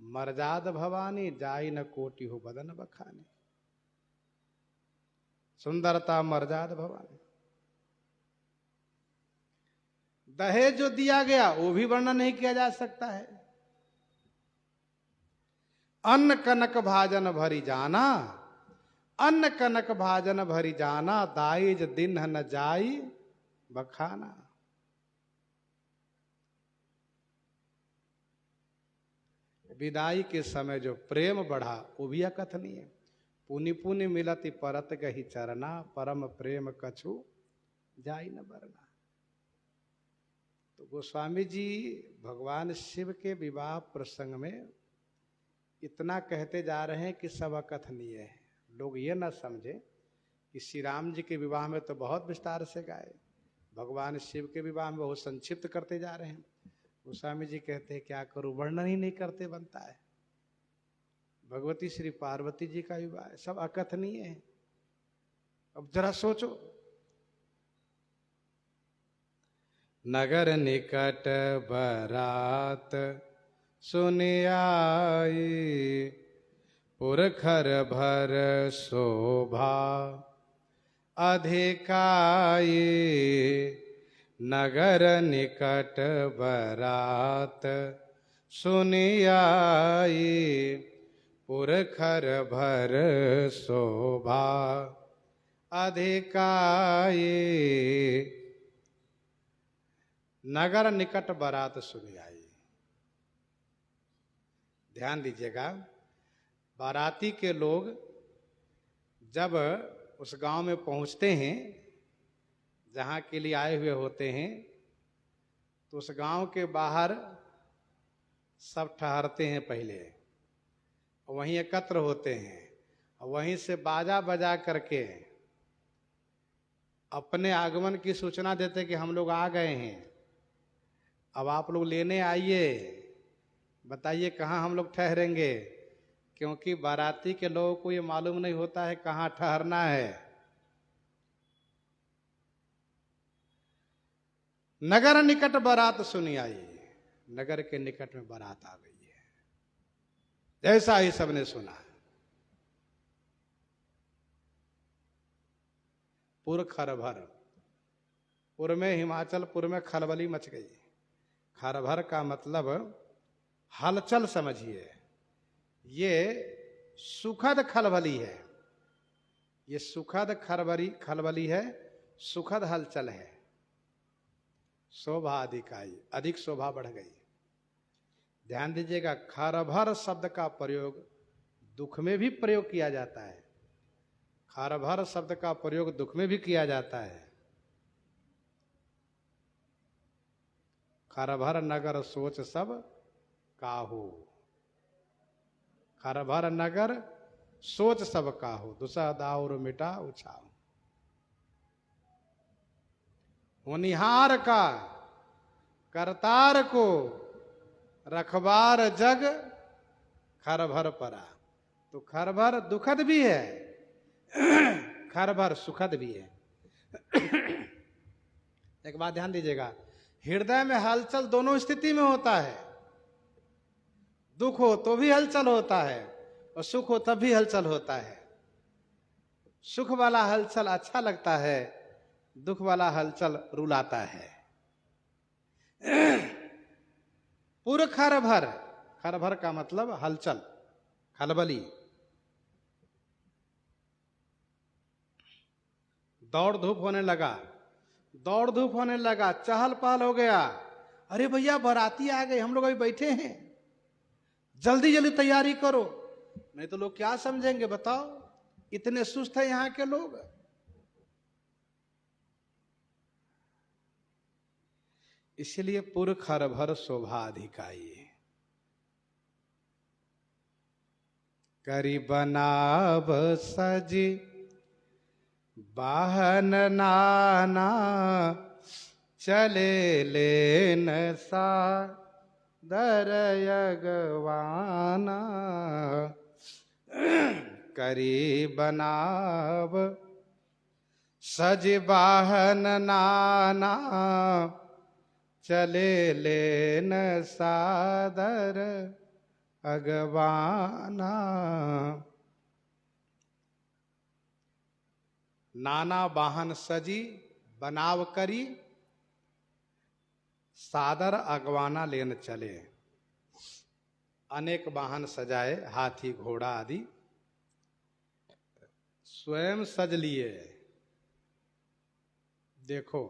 मर्जाद भवानी, जाई न कोटि हो बदन बखानी। सुंदरता मर्जाद भवानी। दहेज जो दिया गया वो भी वर्णन नहीं किया जा सकता है। अन्न कनक भाजन भरी जाना, अन्न कनक भाजन भरी जाना, दाइज दिन न जाई बखाना। विदाई के समय जो प्रेम बढ़ा वो भी अकथनीय। पुनि पुनि मिलति परत गही चरना, परम प्रेम कछु जाई न बरना। तो गोस्वामी जी भगवान शिव के विवाह प्रसंग में इतना कहते जा रहे हैं कि सब अकथनीय है। लोग ये ना समझे कि श्री राम जी के विवाह में तो बहुत विस्तार से गाए, भगवान शिव के विवाह में बहुत संक्षिप्त करते जा रहे हैं। गोस्वामी जी कहते हैं क्या करूं, वर्णन ही नहीं करते बनता है। भगवती श्री पार्वती जी का विवाह सब अकथनीय है। अब जरा सोचो, नगर निकट बरात सुन आई, पुरखर भर शोभा अधिकाई। नगर निकट बरात सुन आई, पुरखर भर शोभा अधिकाई। नगर निकट बारात सुनी आई। ध्यान दीजिएगा, बाराती के लोग जब उस गांव में पहुंचते हैं जहां के लिए आए हुए होते हैं, तो उस गांव के बाहर सब ठहरते हैं पहले, वहीं एकत्र होते हैं, वहीं से बाजा बजा करके अपने आगमन की सूचना देते कि हम लोग आ गए हैं, अब आप लोग लेने आइए, बताइए कहाँ हम लोग ठहरेंगे। क्योंकि बाराती के लोगों को ये मालूम नहीं होता है कहाँ ठहरना है। नगर निकट बारात सुनी आई, नगर के निकट में बारात आ गई है, जैसा ही सबने सुना। पुर खरभर, पुर में हिमाचलपुर में खलबली मच गई। खरभर का मतलब हलचल समझिए, ये सुखद खलबली है, ये सुखद खलबली है, सुखद हलचल है। शोभा अधिक आई, अधिक शोभा बढ़ गई। ध्यान दीजिएगा, खरभर शब्द का प्रयोग दुख में भी प्रयोग किया जाता है। खरभर शब्द का प्रयोग दुख में भी किया जाता है। खरभर नगर सोच सब काहू, खरभर नगर सोच सब काहू, दुसा दाउर मिटा उछाऊ। होनिहार का करतार को रखबार जग खरभर परा। तो खरभर दुखद भी है, खरभर सुखद भी है। एक बात ध्यान दीजिएगा, हृदय में हलचल दोनों स्थिति में होता है। दुख हो तो भी हलचल होता है और सुख हो तब भी हलचल होता है। सुख वाला हलचल अच्छा लगता है, दुख वाला हलचल रुलाता है। पुर खरभर, खरभर का मतलब हलचल, खलबली। दौड़ धूप होने लगा, दौड़ धूप होने लगा, चहल पहल हो गया। अरे भैया बाराती आ गए, हम लोग अभी बैठे हैं, जल्दी जल्दी तैयारी करो, नहीं तो लोग क्या समझेंगे बताओ, इतने सुस्त है यहां के लोग। इसलिए पुर खरभर शोभा अधिकाई। करी बनाव सजी बाहन नाना, चले लेन सा दरयगवाना। करी बनाव सज बाहन नाना, चले लेन सादर अगवाना। नाना वाहन सजी बनाव करी, सादर अगवाना लेन चले। अनेक वाहन सजाए, हाथी घोड़ा आदि स्वयं सज लिए। देखो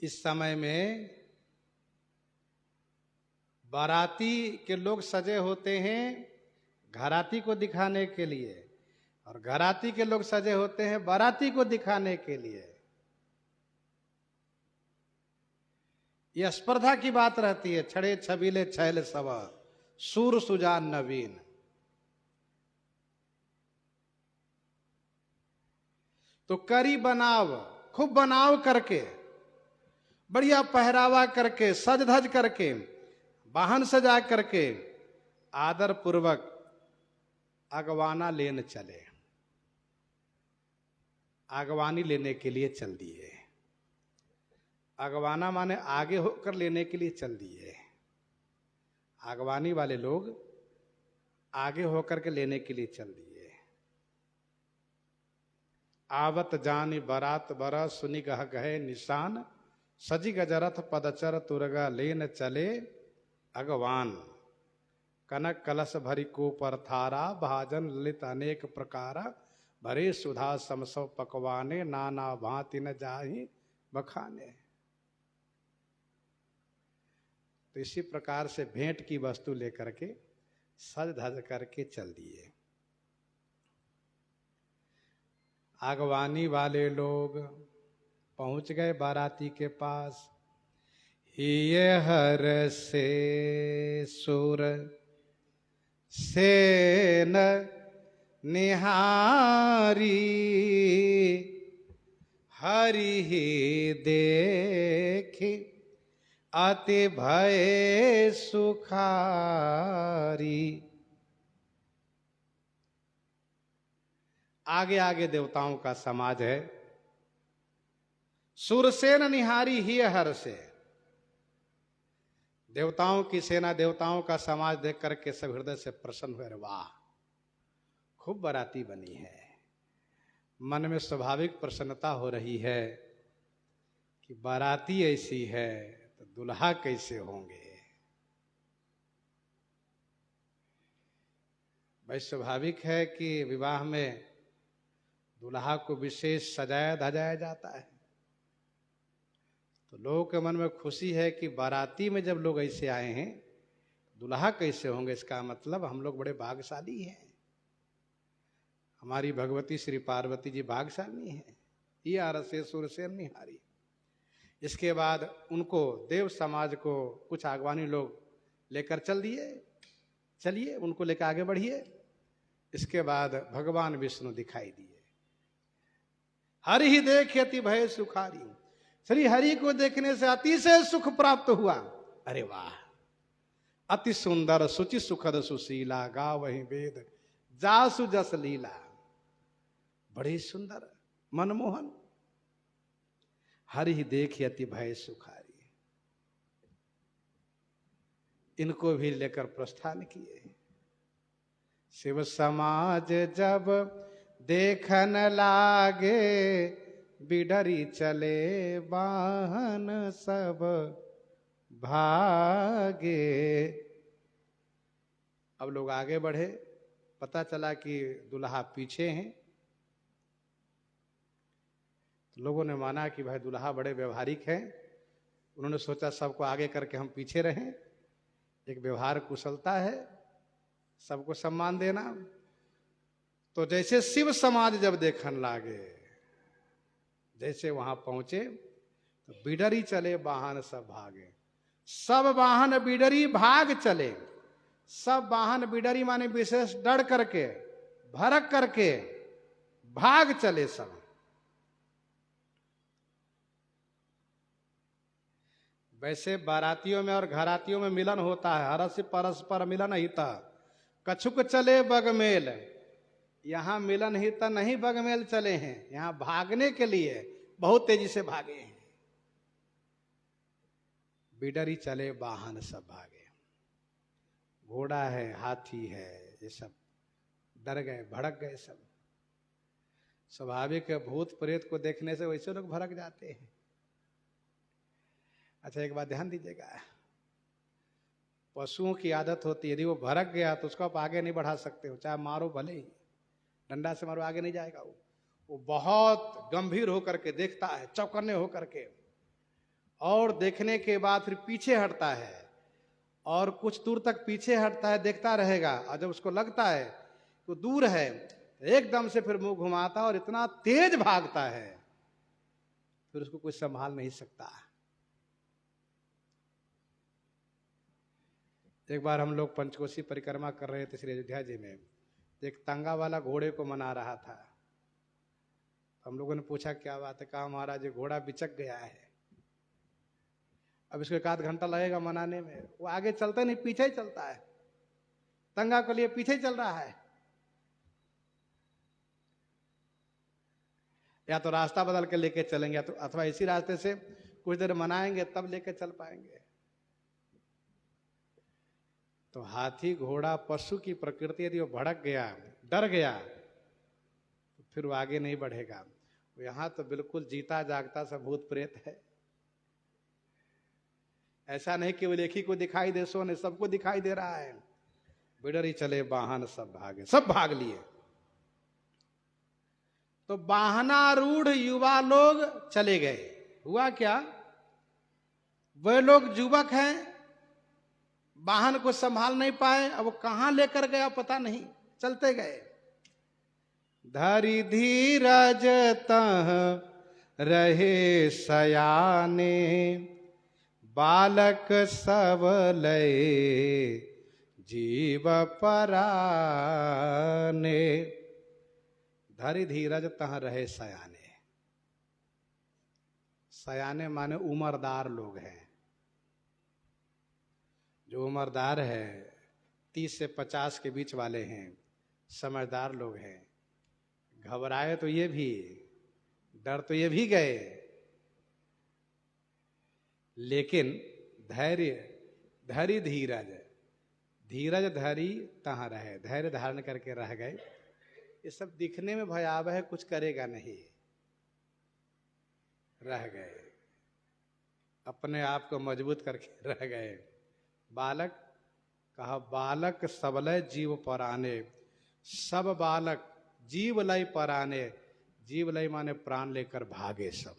इस समय में बाराती के लोग सजे होते हैं घराती को दिखाने के लिए, और घराती के लोग सजे होते हैं बाराती को दिखाने के लिए। यह स्पर्धा की बात रहती है। छड़े छबीले छैल सवा, सूर सुजान नवीन। तो करी बनाव, खूब बनाव करके, बढ़िया पहरावा करके, सज धज करके, वाहन सजा करके, आदर पूर्वक अगवाना लेन चले। आगवानी लेने के लिए चल दिए। अगवाना माने आगे होकर लेने के लिए चल दिए। आगवानी वाले लोग आगे होकर के लेने के लिए चल दिए। आवत जानी बारात बरा, सुनी गह गहे निशान, सजी गजरथ पदचर तुरगा लेन चले अगवान। कनक कलश भरी को पर थारा, भाजन ललित अनेक प्रकारा, भरे सुधा समसव पकवाने, नाना भांति न जाहि बखाने। तो इसी प्रकार से भेंट की वस्तु लेकर के सज धज करके चल दिए। आगवानी वाले लोग पहुंच गए बाराती के पास। ये हर से सुर सेन निहारी, हरि ही देखी अति भय सुखारी। आगे आगे देवताओं का समाज है। सुरसेन निहारी ही हर से, देवताओं की सेना, देवताओं का समाज देख करके सब हृदय से प्रसन्न हुए। वाह, खूब बाराती बनी है। मन में स्वाभाविक प्रसन्नता हो रही है कि बाराती ऐसी है तो दुल्हा कैसे होंगे। भाई स्वाभाविक है कि विवाह में दुल्हा को विशेष सजाया धजाया जाता है, तो लोगों के मन में खुशी है कि बाराती में जब लोग ऐसे आए हैं, दुल्हा कैसे होंगे, इसका मतलब हम लोग बड़े भाग्यशाली हैं, हमारी भगवती श्री पार्वती जी भाग्यशाली हैं, ये आरसे सुर से निहारी। इसके बाद उनको देव समाज को कुछ आगवानी लोग लेकर चल दिए, चलिए उनको लेकर आगे बढ़िए। इसके बाद भगवान विष्णु दिखाई दिए। हरि ही देखयति भय सुखारी, श्री हरि को देखने से अतिशय सुख प्राप्त हुआ। अरे वाह, अति सुंदर सुचि सुखद सुशीला, गा वही वेद जासु जस लीला। बड़ी सुंदर मनमोहन, हरि ही देखयति भय सुखारी। इनको भी लेकर प्रस्थान किए। शिव समाज जब देखन लागे, बिडरी चले वाहन सब भागे। अब लोग आगे बढ़े, पता चला कि दुल्हा पीछे हैं। तो लोगों ने माना कि भाई दुल्हा बड़े व्यवहारिक हैं, उन्होंने सोचा सबको आगे करके हम पीछे रहें, एक व्यवहार कुशलता है, सबको सम्मान देना। तो जैसे शिव समाज जब देखन लागे, जैसे वहां पहुंचे तो बिडरी चले वाहन सब भागे। सब वाहन बिडरी भाग चले। सब वाहन बिडरी माने विशेष डर करके, भड़क करके भाग चले सब। वैसे बारातियों में और घरातियों में मिलन होता है, हरस परस्पर मिलन हिता, कछुक चले बगमेल। यहां मिलन हिता नहीं बगमेल चले हैं, यहां भागने के लिए बहुत तेजी से भागे हैं। बिडरी चले वाहन सब भागे। घोड़ा है, हाथी है, ये सब डर गए, भड़क गए सब। स्वाभाविक है, भूत प्रेत को देखने से वैसे लोग भड़क जाते हैं। अच्छा एक बात ध्यान दीजिएगा, पशुओं की आदत होती है, यदि वो भड़क गया तो उसको आप आगे नहीं बढ़ा सकते हो, चाहे मारो भले ही, डंडा से मारो आगे नहीं जाएगा। वो बहुत गंभीर होकर के देखता है, चौकन्ने होकर के, और देखने के बाद फिर पीछे हटता है, और कुछ दूर तक पीछे हटता है, देखता रहेगा, और जब उसको लगता है वो दूर है, एकदम से फिर मुंह घुमाता और इतना तेज भागता है, फिर उसको कोई संभाल नहीं सकता। एक बार हम लोग पंचकोशी परिक्रमा कर रहे थे श्री अयोध्या जी में, एक तांगा वाला घोड़े को मना रहा था। हम लोगों ने पूछा क्या बात है, कहा महाराज ये घोड़ा बिचक गया है, अब इसको 1 आध घंटा लगेगा मनाने में। वो आगे चलता नहीं, पीछे ही चलता है, तंगा के लिए पीछे ही चल रहा है। या तो रास्ता बदल के लेके चलेंगे, तो अथवा इसी रास्ते से कुछ देर मनाएंगे तब लेके चल पाएंगे। तो हाथी घोड़ा पशु की प्रकृति, यदि वो भड़क गया, डर गया, तो फिर वो आगे नहीं बढ़ेगा। यहां तो बिल्कुल जीता जागता सा भूत प्रेत है। ऐसा नहीं केवल एक ही को दिखाई दे, सो नहीं, सबको दिखाई दे रहा है। बिडरी चले वाहन सब भागे, सब भाग लिए। तो वाहनारूढ़ युवा लोग चले गए। हुआ क्या, वे लोग युवक हैं, वाहन को संभाल नहीं पाए, अब वो कहां लेकर गया पता नहीं, चलते गए। धरि धीरज तह रहे सयाने, बालक सब लय जीव पराने। धरि धीरज तह रहे सयाने। सयाने माने उम्रदार लोग हैं। जो उम्रदार है 30 से 50 के बीच वाले हैं, समझदार लोग हैं। घबराए तो ये भी, डर तो ये भी गए, लेकिन धैर्य धरि धीरज, धीरज धरी तहाँ रहे, धैर्य धारण करके रह गए। ये सब दिखने में भयावह है, कुछ करेगा नहीं, रह गए। अपने आप को मजबूत करके रह गए। बालक कहा बालक सबलय जीव पराने, सब बालक जीव लय पराने। जीव लय माने प्राण लेकर भागे सब।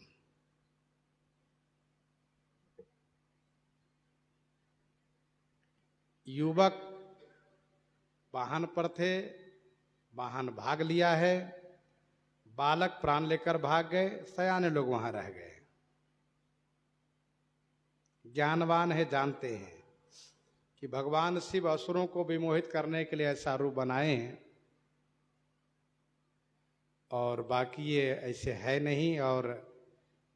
युवक वाहन पर थे, वाहन भाग लिया है, बालक प्राण लेकर भाग गए, सयाने लोग वहां रह गए। ज्ञानवान है, जानते हैं कि भगवान शिव असुरों को विमोहित करने के लिए ऐसा रूप बनाए हैं, और बाकी ये ऐसे है नहीं। और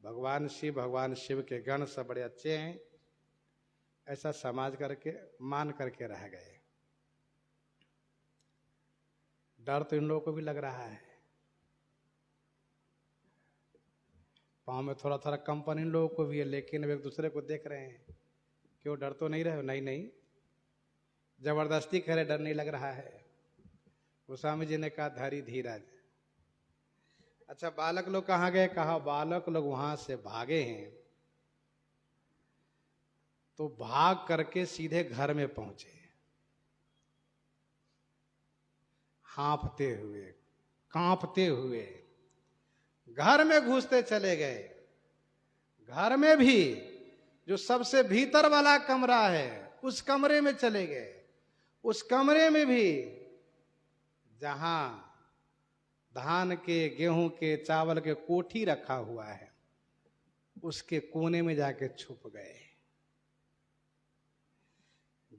भगवान शिव के गण सब बड़े अच्छे हैं, ऐसा समाज करके मान करके रह गए। डर तो इन लोगों को भी लग रहा है, पाँव में थोड़ा थोड़ा कंपन इन लोगों को भी है, लेकिन वे एक दूसरे को देख रहे हैं। क्यों डर तो नहीं रहे हो? नहीं नहीं, जबरदस्ती कह रहे, डर नहीं लग रहा है। गोस्वामी जी ने कहा धैर्य धीरज। अच्छा, बालक लोग कहाँ गए? कहा बालक लोग वहां से भागे हैं, तो भाग करके सीधे घर में पहुंचे, हांफते हुए कांपते हुए घर में घुसते चले गए। घर में भी जो सबसे भीतर वाला कमरा है, उस कमरे में चले गए। उस कमरे में भी जहां धान के, गेहूं के, चावल के कोठी रखा हुआ है, उसके कोने में जाके छुप गए।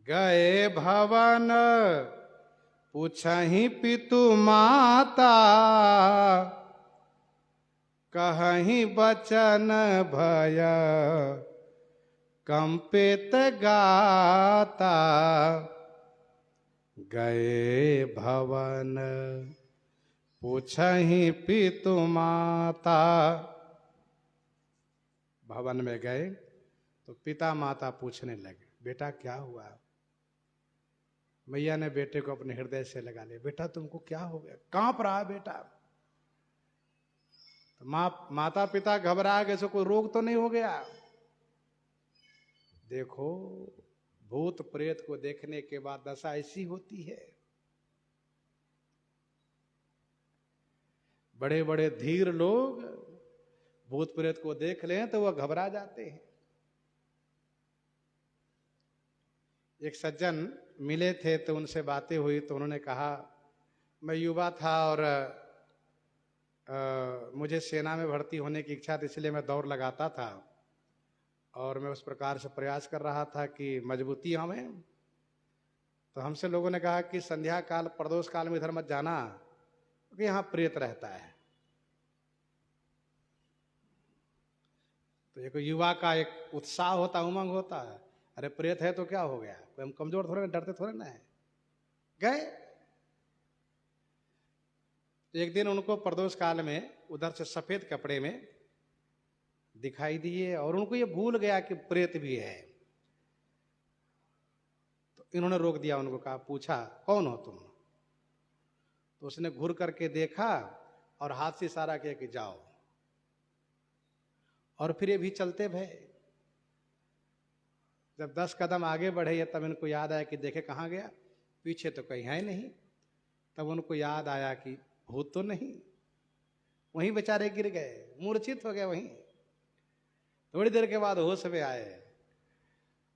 गए भवन पूछहि पितु माता, कहहि बचन भय कंपित गाता। गए भवन पूछहि पितु माता। भवन में गए तो पिता माता पूछने लगे, बेटा क्या हुआ? मैया ने बेटे को अपने हृदय से लगा लिया। बेटा तुमको क्या हो गया? कांप रहा बेटा। तो माता पिता घबरा गए, सो कोई रोग तो नहीं हो गया? देखो, भूत प्रेत को देखने के बाद दशा ऐसी होती है। बड़े बड़े धीर लोग भूत प्रेत को देख लें तो वह घबरा जाते हैं। एक सज्जन मिले थे तो उनसे बातें हुई, तो उन्होंने कहा मैं युवा था और मुझे सेना में भर्ती होने की इच्छा थी, इसलिए मैं दौड़ लगाता था और मैं उस प्रकार से प्रयास कर रहा था कि मजबूती हमें। तो हमसे लोगों ने कहा कि संध्या काल, प्रदोष काल में इधर मत जाना, क्योंकि यहाँ प्रेत रहता है। तो एक युवा का एक उत्साह होता, उमंग होता है, अरे प्रेत है तो क्या हो गया, कोई हम कमजोर थोड़े, डरते थोड़े ना है। गए। एक दिन उनको प्रदोष काल में उधर से सफेद कपड़े में दिखाई दिए और उनको ये भूल गया कि प्रेत भी है। तो इन्होंने रोक दिया उनको, कहा, पूछा कौन हो तुम? तो उसने घूर करके देखा और हाथ से इशारा किया कि जाओ, और फिर ये भी चलते भय। जब 10 कदम आगे बढ़े तब इनको याद आया कि देखे कहाँ गया, पीछे तो कहीं है नहीं। तब उनको याद आया कि भूत तो नहीं, वहीं बेचारे गिर गए, मूर्छित हो गए वहीं। थोड़ी देर के बाद होश में आए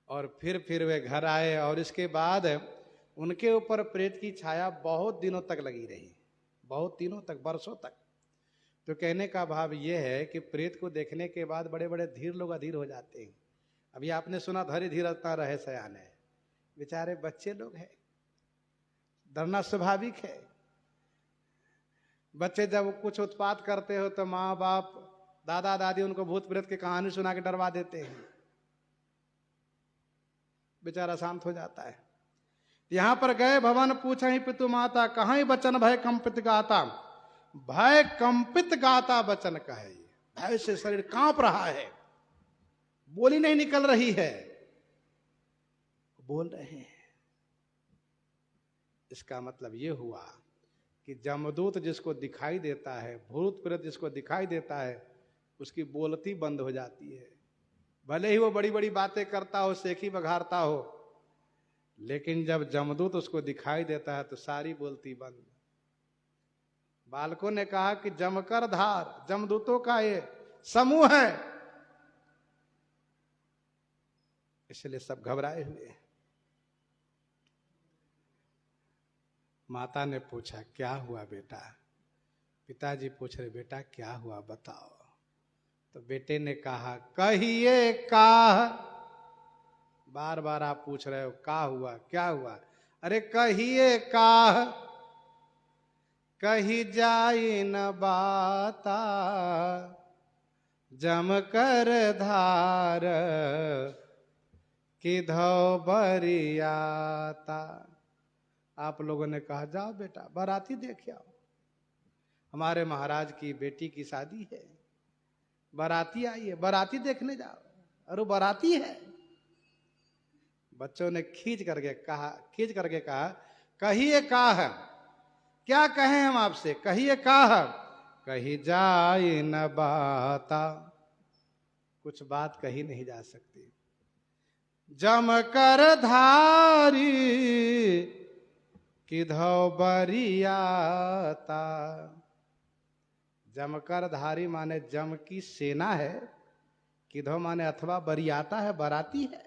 और फिर वे घर आए, और इसके बाद उनके ऊपर प्रेत की छाया बहुत दिनों तक लगी रही, बहुत दिनों तक, वर्षों तक। तो कहने का भाव यह है कि प्रेत को देखने के बाद बड़े बड़े धीर लोग अधीर हो जाते हैं। अभी आपने सुना धैर्य धीरता रहे सयाने, बेचारे बच्चे लोग हैं, डरना स्वाभाविक है। बच्चे जब कुछ उत्पात करते हो तो माँ बाप, दादा दादी उनको भूत प्रेत की कहानी सुना के डरवा देते हैं, बेचारा शांत हो जाता है। यहां पर गए भवन पूछहि पितु माता, कहीं बचन भय कंपित गाता। भय कंपित गाता बचन कहे, भय से शरीर कांप रहा है, बोली नहीं निकल रही है, बोल रहे हैं। इसका मतलब यह हुआ कि जमदूत जिसको दिखाई देता है, भूत प्रेत जिसको दिखाई देता है, उसकी बोलती बंद हो जाती है, भले ही वो बड़ी बड़ी बातें करता हो, सेखी बघारता हो, लेकिन जब जमदूत उसको दिखाई देता है तो सारी बोलती बंद। बालकों ने कहा कि जमकर धार, जमदूतों का ये समूह है, इसलिए सब घबराए हुए। माता ने पूछा क्या हुआ बेटा? पिताजी पूछ रहे बेटा क्या हुआ बताओ। तो बेटे ने कहा कहिए का। बार बार आप पूछ रहे हो का हुआ क्या हुआ, अरे कहिए का, कही जाई न बाता, जम कर धार किधौ बरियाता। आप लोगों ने कहा जाओ बेटा बाराती देख आओ, हमारे महाराज की बेटी की शादी है, बाराती आई है, बाराती देखने जाओ। और वो बाराती है। बच्चों ने खींच करके कहा कहिए का है, क्या कहें हम आपसे, कहिए का है, कही जाए न बाता, कुछ बात कही नहीं जा सकती। जम कर धारी किधौ बरियाता। जमकर धारी माने जम की सेना है, किधौ माने अथवा बरियाता है, बराती है।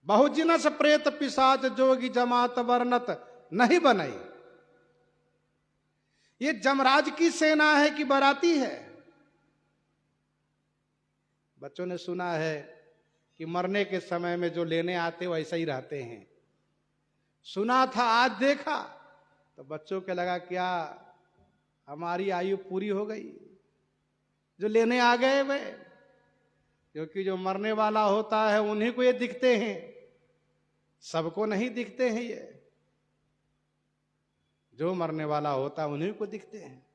बहुजिनस प्रेत पिशाच जोगी जमात वर्णत नहीं बनाई। ये जमराज की सेना है कि बराती है? बच्चों ने सुना है कि मरने के समय में जो लेने आते वो ऐसा ही रहते हैं। सुना था, आज देखा तो बच्चों के लगा क्या हमारी आयु पूरी हो गई, जो लेने आ गए वे। क्योंकि जो मरने वाला होता है उन्हीं को ये दिखते हैं, सबको नहीं दिखते हैं। ये जो मरने वाला होता है उन्हीं को दिखते हैं।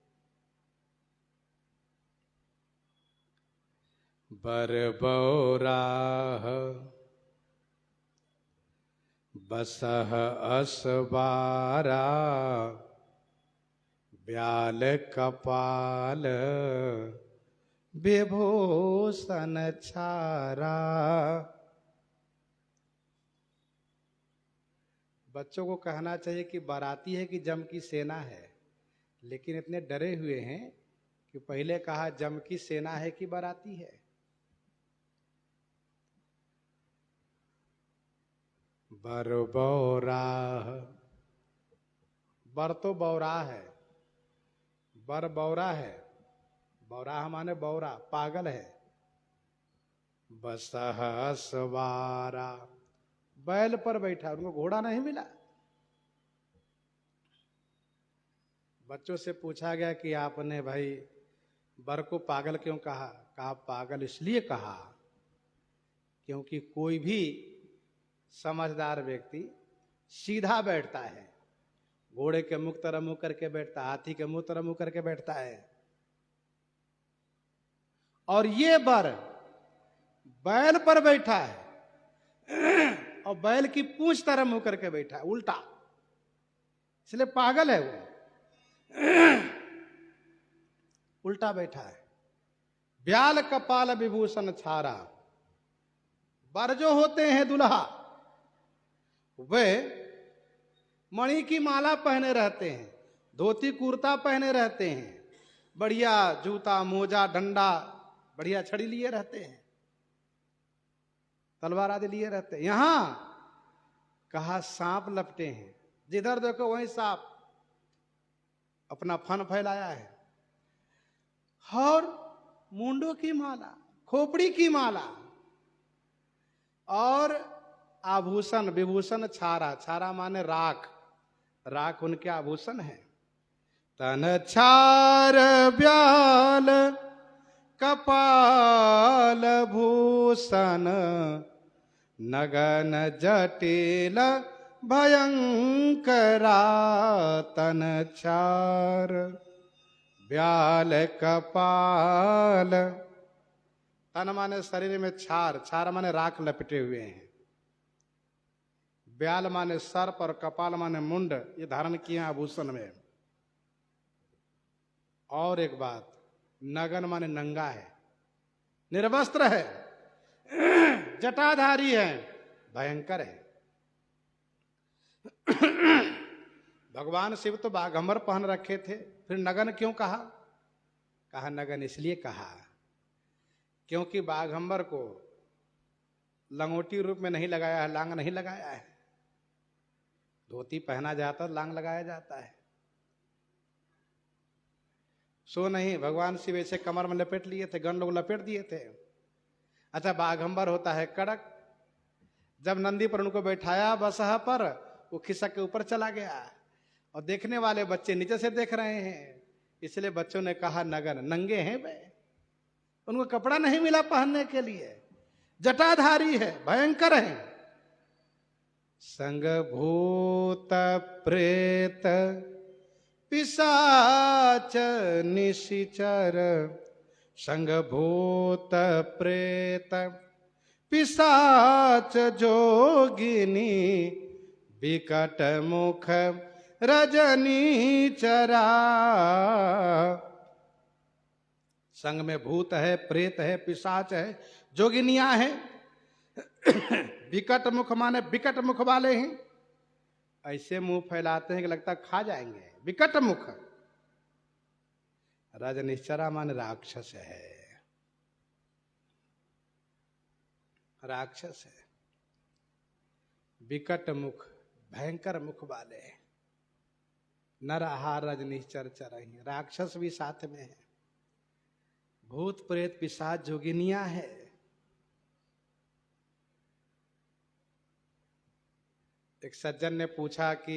बरबौराह बसह असबारा, ब्याल कपाल विभूषण छारा। बच्चों को कहना चाहिए कि बाराती है कि जम की सेना है, लेकिन इतने डरे हुए हैं कि पहले कहा जम की सेना है कि बाराती है। बरबौराह, बर तो बौरा है, बर बौरा है, बौराह माने बौरा पागल है। बसह सवारा, बैल पर बैठा, उनको घोड़ा नहीं मिला। बच्चों से पूछा गया कि आपने भाई बर को पागल क्यों कहा? कहा पागल इसलिए कहा क्योंकि कोई भी समझदार व्यक्ति सीधा बैठता है, घोड़े के मुख तरह मुंह करके बैठता है, हाथी के मुंह तरह मुंह करके बैठता है। और ये बर बैल पर बैठा है और बैल की पूंछ तरह मुंह करके बैठा है, उल्टा, इसलिए पागल है वो। उल्टा बैठा है। ब्याल कपाल विभूषण छारा, बर जो होते हैं दुल्हा, वे मणि की माला पहने रहते हैं, धोती कुर्ता पहने रहते हैं, बढ़िया जूता मोजा डंडा बढ़िया छड़ी लिए रहते हैं, तलवार आदि लिए रहते हैं। यहां कहा सांप लपटे हैं, जिधर देखो वहीं सांप अपना फन फैलाया है। और मुंडों की माला, खोपड़ी की माला और आभूषण विभूषण छारा, छारा माने राख, राख उनके आभूषण है। तन छार ब्याल कपाल भूषण, नगन जटिल भयंकरा। तन छार ब्याल कपाल, तन माने शरीर में छार, छार माने राख लपेटे हुए हैं, ब्याल माने सर्प और कपाल माने मुंड, ये धारण किए हैं आभूषण में। और एक बात, नगन माने नंगा है, निर्वस्त्र है, जटाधारी है, भयंकर है। भगवान शिव तो बाघंबर पहन रखे थे, फिर नगन क्यों कहा? कहा नगन इसलिए कहा क्योंकि बाघंबर को लंगोटी रूप में नहीं लगाया है, लांग नहीं लगाया है। धोती पहना जाता, लांग लगाया जाता है। सो नहीं, भगवान शिव ऐसे कमर में लपेट लिए थे, गण लोग लपेट दिए थे। अच्छा, बाघंबर होता है कड़क। जब नंदी पर उनको बैठाया बसहा पर, वो खिसक के ऊपर चला गया और देखने वाले बच्चे नीचे से देख रहे हैं, इसलिए बच्चों ने कहा नगन, नंगे हैं बे, उनको कपड़ा नहीं मिला पहनने के लिए, जटाधारी है, भयंकर है। संग भूत प्रेत पिशाच निशिचर, संग भूत प्रेत पिशाच जोगिनी, विकट मुख रजनी चरा। संग में भूत है, प्रेत है, पिशाच है, जोगिनियां हैं। विकट मुख माने विकट मुख वाले हैं, ऐसे मुंह फैलाते हैं कि लगता खा जाएंगे, विकट मुख। रजनीचरा माने राक्षस है, राक्षस है, विकट मुख, भयंकर मुख वाले। नरहार रजनीचर चरही, राक्षस भी साथ में है, भूत प्रेत पिशाच जोगिनियां है। एक सज्जन ने पूछा कि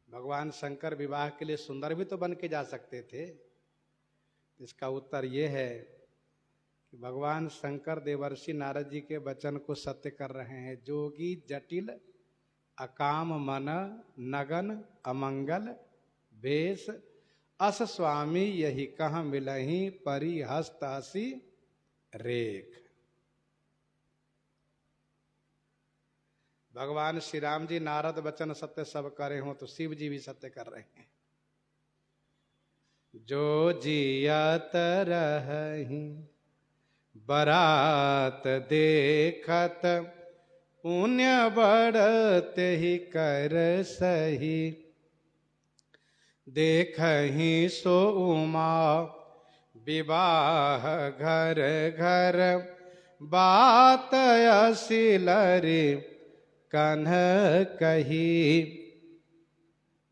भगवान शंकर विवाह के लिए सुंदर भी तो बन के जा सकते थे। इसका उत्तर यह है कि भगवान शंकर देवर्षि नारद जी के वचन को सत्य कर रहे हैं। जोगी जटिल अकाम मन नगन अमंगल वेश, अस स्वामी यही कह मिलही परि हस्त हसी रेख। भगवान श्री राम जी नारद वचन सत्य सब करे हों तो शिव जी भी सत्य कर रहे हैं। जो जियत रही बरात देखत, पुण्य बढ़ते ही कर सही, देखही सो उमा विवाह घर घर, बात असिलरी कन्ह कही।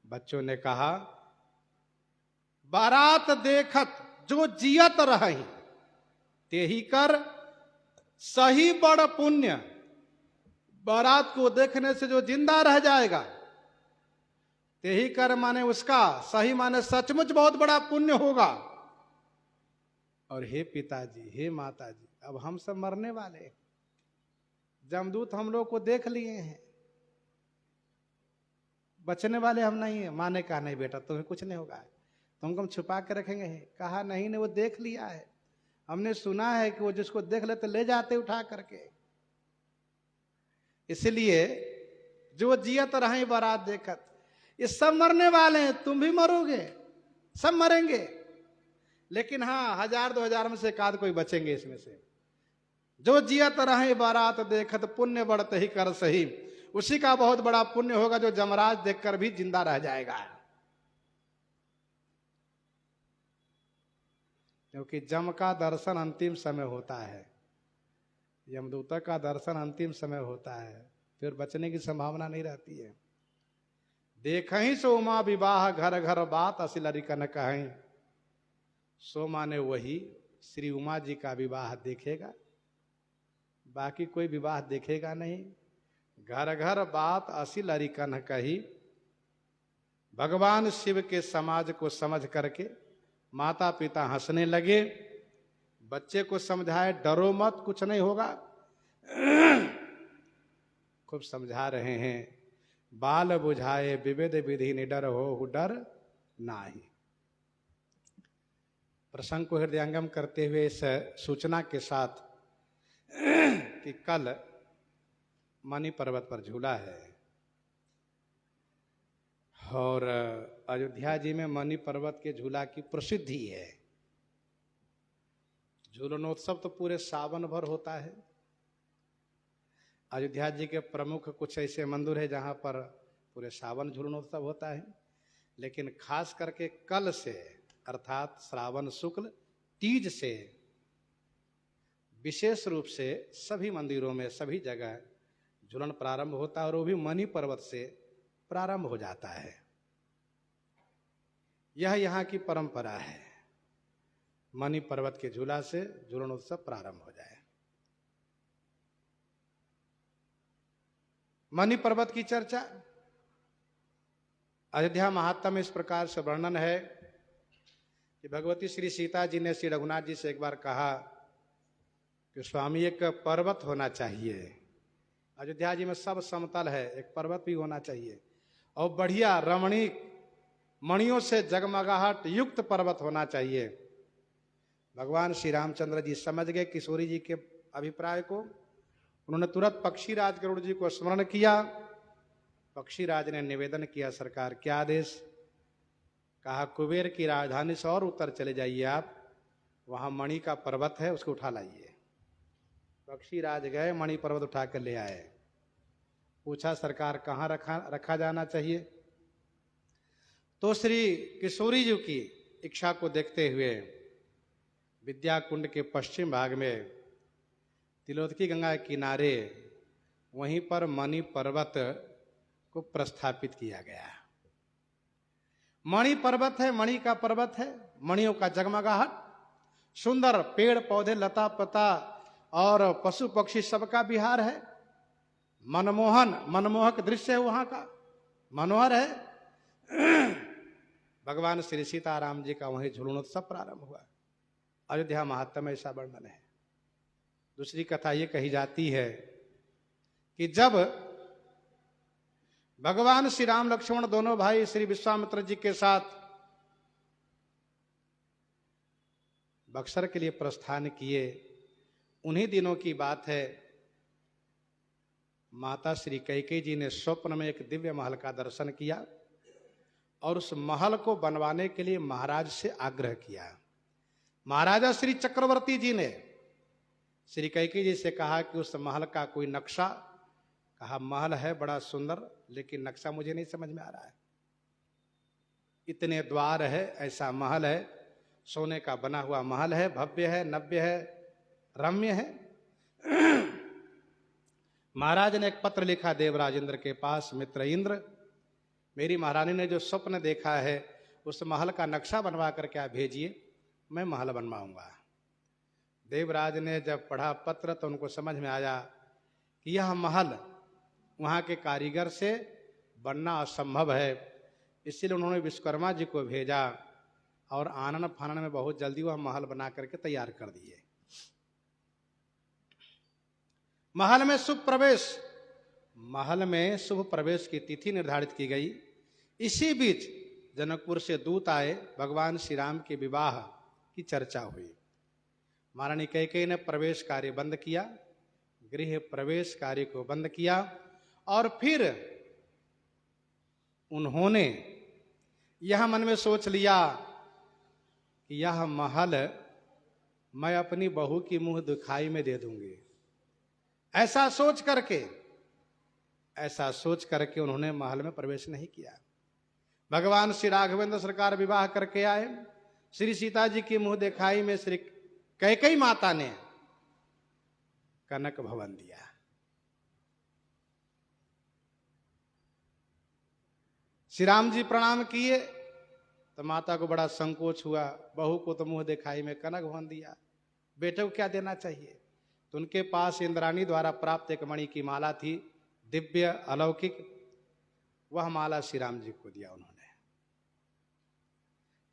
बच्चों ने कहा बारात देखत जो जियत रही, ते ही कर सही बड़ पुण्य। बारात को देखने से जो जिंदा रह जाएगा, ते ही कर माने उसका सही माने सचमुच बहुत बड़ा पुण्य होगा। और हे पिताजी, हे माताजी, अब हम सब मरने वाले हैं, जमदूत हम लोग को देख लिए हैं, बचने वाले हम नहीं है। माँ ने कहा नहीं बेटा तुम्हें कुछ नहीं होगा, तुमको हम छुपा के रखेंगे। कहा नहीं नहीं, वो देख लिया है, हमने सुना है कि वो जिसको देख लेते ले जाते उठा करके। इसलिए जो जियत रहे बारात देखत, ये सब मरने वाले हैं, तुम भी मरोगे, सब मरेंगे, लेकिन हाँ 1000-2000 में से एक आध कोई बचेंगे इसमें से। जो जियत रहे बारात देखत, पुण्य बढ़ते ही कर सही, उसी का बहुत बड़ा पुण्य होगा जो जमराज देखकर भी जिंदा रह जाएगा। क्योंकि जम का दर्शन अंतिम समय होता है, यमदूत का दर्शन अंतिम समय होता है, फिर बचने की संभावना नहीं रहती है। देखहीं सो उमा विवाह घर घर, बात असिलरी कन कहीं। सो माने वही श्री उमा जी का विवाह देखेगा, बाकी कोई विवाह देखेगा नहीं। घर घर बात असिलरी कन कही। भगवान शिव के समाज को समझ करके माता पिता हंसने लगे, बच्चे को समझाए डरो मत, कुछ नहीं होगा। खूब समझा रहे हैं, बाल बुझाए विविध विधि निडर हो डर नाही। प्रसंग को हृदयंगम करते हुए इस सूचना के साथ कि कल मणि पर्वत पर झूला है, और अयोध्या जी में मणि पर्वत के झूला की प्रसिद्धि है। झूलनोत्सव तो पूरे सावन भर होता है। अयोध्या जी के प्रमुख कुछ ऐसे मंदिर है जहाँ पर पूरे सावन झूलनोत्सव होता है, लेकिन खास करके कल से अर्थात श्रावण शुक्ल तीज से विशेष रूप से सभी मंदिरों में सभी जगह झूलन प्रारंभ होता है और वो भी मणि पर्वत से प्रारंभ हो जाता है। यह यहाँ की परंपरा है, मणि पर्वत के झूला से झूलनोत्सव प्रारंभ हो जाए। मणि पर्वत की चर्चा अयोध्या महात्म्य में इस प्रकार से वर्णन है कि भगवती श्री सीता जी ने श्री रघुनाथ जी से एक बार कहा कि स्वामी एक पर्वत होना चाहिए। अयोध्या जी में सब समतल है, एक पर्वत भी होना चाहिए और बढ़िया रमणीक मणियों से जगमगाहट युक्त पर्वत होना चाहिए। भगवान श्री रामचंद्र जी समझ गए किशोरी जी के अभिप्राय को। उन्होंने तुरंत पक्षीराज गरुड़ जी को स्मरण किया। पक्षीराज ने निवेदन किया, सरकार क्या आदेश? कहा कुबेर की राजधानी से और उत्तर चले जाइए आप, वहां मणि का पर्वत है, उसको उठा लाइए। पक्षीराज गए, मणि पर्वत उठा कर ले आए। पूछा सरकार कहाँ रखा जाना चाहिए? तो श्री किशोरी जी की इच्छा को देखते हुए विद्या कुंड के पश्चिम भाग में तिलोदकी गंगा के किनारे वहीं पर मणि पर्वत को प्रस्थापित किया गया। मणि पर्वत है, मणि का पर्वत है, मणियों का जगमगाहट, सुंदर पेड़ पौधे लता पता और पशु पक्षी सबका विहार है। मनमोहक दृश्य है वहां का, मनोहर है। भगवान श्री सीताराम जी का वहीं झूलनोत्सव प्रारंभ हुआ। अयोध्या महात्म्य में ऐसा वर्णन है। दूसरी कथा ये कही जाती है कि जब भगवान श्री राम लक्ष्मण दोनों भाई श्री विश्वामित्र जी के साथ बक्सर के लिए प्रस्थान किए, उन्हीं दिनों की बात है। माता श्री कैकेयी जी ने स्वप्न में एक दिव्य महल का दर्शन किया और उस महल को बनवाने के लिए महाराज से आग्रह किया। महाराजा श्री चक्रवर्ती जी ने श्री कैकेयी जी से कहा कि उस महल का कोई नक्शा। कहा महल है बड़ा सुंदर, लेकिन नक्शा मुझे नहीं समझ में आ रहा है। इतने द्वार है, ऐसा महल है, सोने का बना हुआ महल है, भव्य है, नव्य है, रम्य है। महाराज ने एक पत्र लिखा देवराज इंद्र के पास, मित्र इंद्र, मेरी महारानी ने जो स्वप्न देखा है उस महल का नक्शा बनवा करके आप भेजिए, मैं महल बनवाऊंगा। देवराज ने जब पढ़ा पत्र तो उनको समझ में आया कि यह महल वहां के कारीगर से बनना असंभव है। इसलिए उन्होंने विश्वकर्मा जी को भेजा और आनन फानन में बहुत जल्दी वह महल बना करके तैयार कर दिए। महल में शुभ प्रवेश की तिथि निर्धारित की गई। इसी बीच जनकपुर से दूत आए, भगवान श्री राम के विवाह की चर्चा हुई। महारानी कैकेयी ने प्रवेश कार्य बंद किया, गृह प्रवेश कार्य को बंद किया और फिर उन्होंने यह मन में सोच लिया कि यह महल मैं अपनी बहू की मुंह दिखाई में दे दूंगी। ऐसा सोच करके उन्होंने महल में प्रवेश नहीं किया। भगवान श्री राघवेंद्र सरकार विवाह करके आए। श्री सीता जी की मुंह दिखाई में श्री कैकेयी माता ने कनक भवन दिया। श्री राम जी प्रणाम किए तो माता को बड़ा संकोच हुआ, बहू को तो मुंह दिखाई में कनक भवन दिया, बेटे को क्या देना चाहिए? तो उनके पास इंद्राणी द्वारा प्राप्त एक मणि की माला थी, दिव्य अलौकिक, वह माला श्री राम जी को दिया उन्होंने।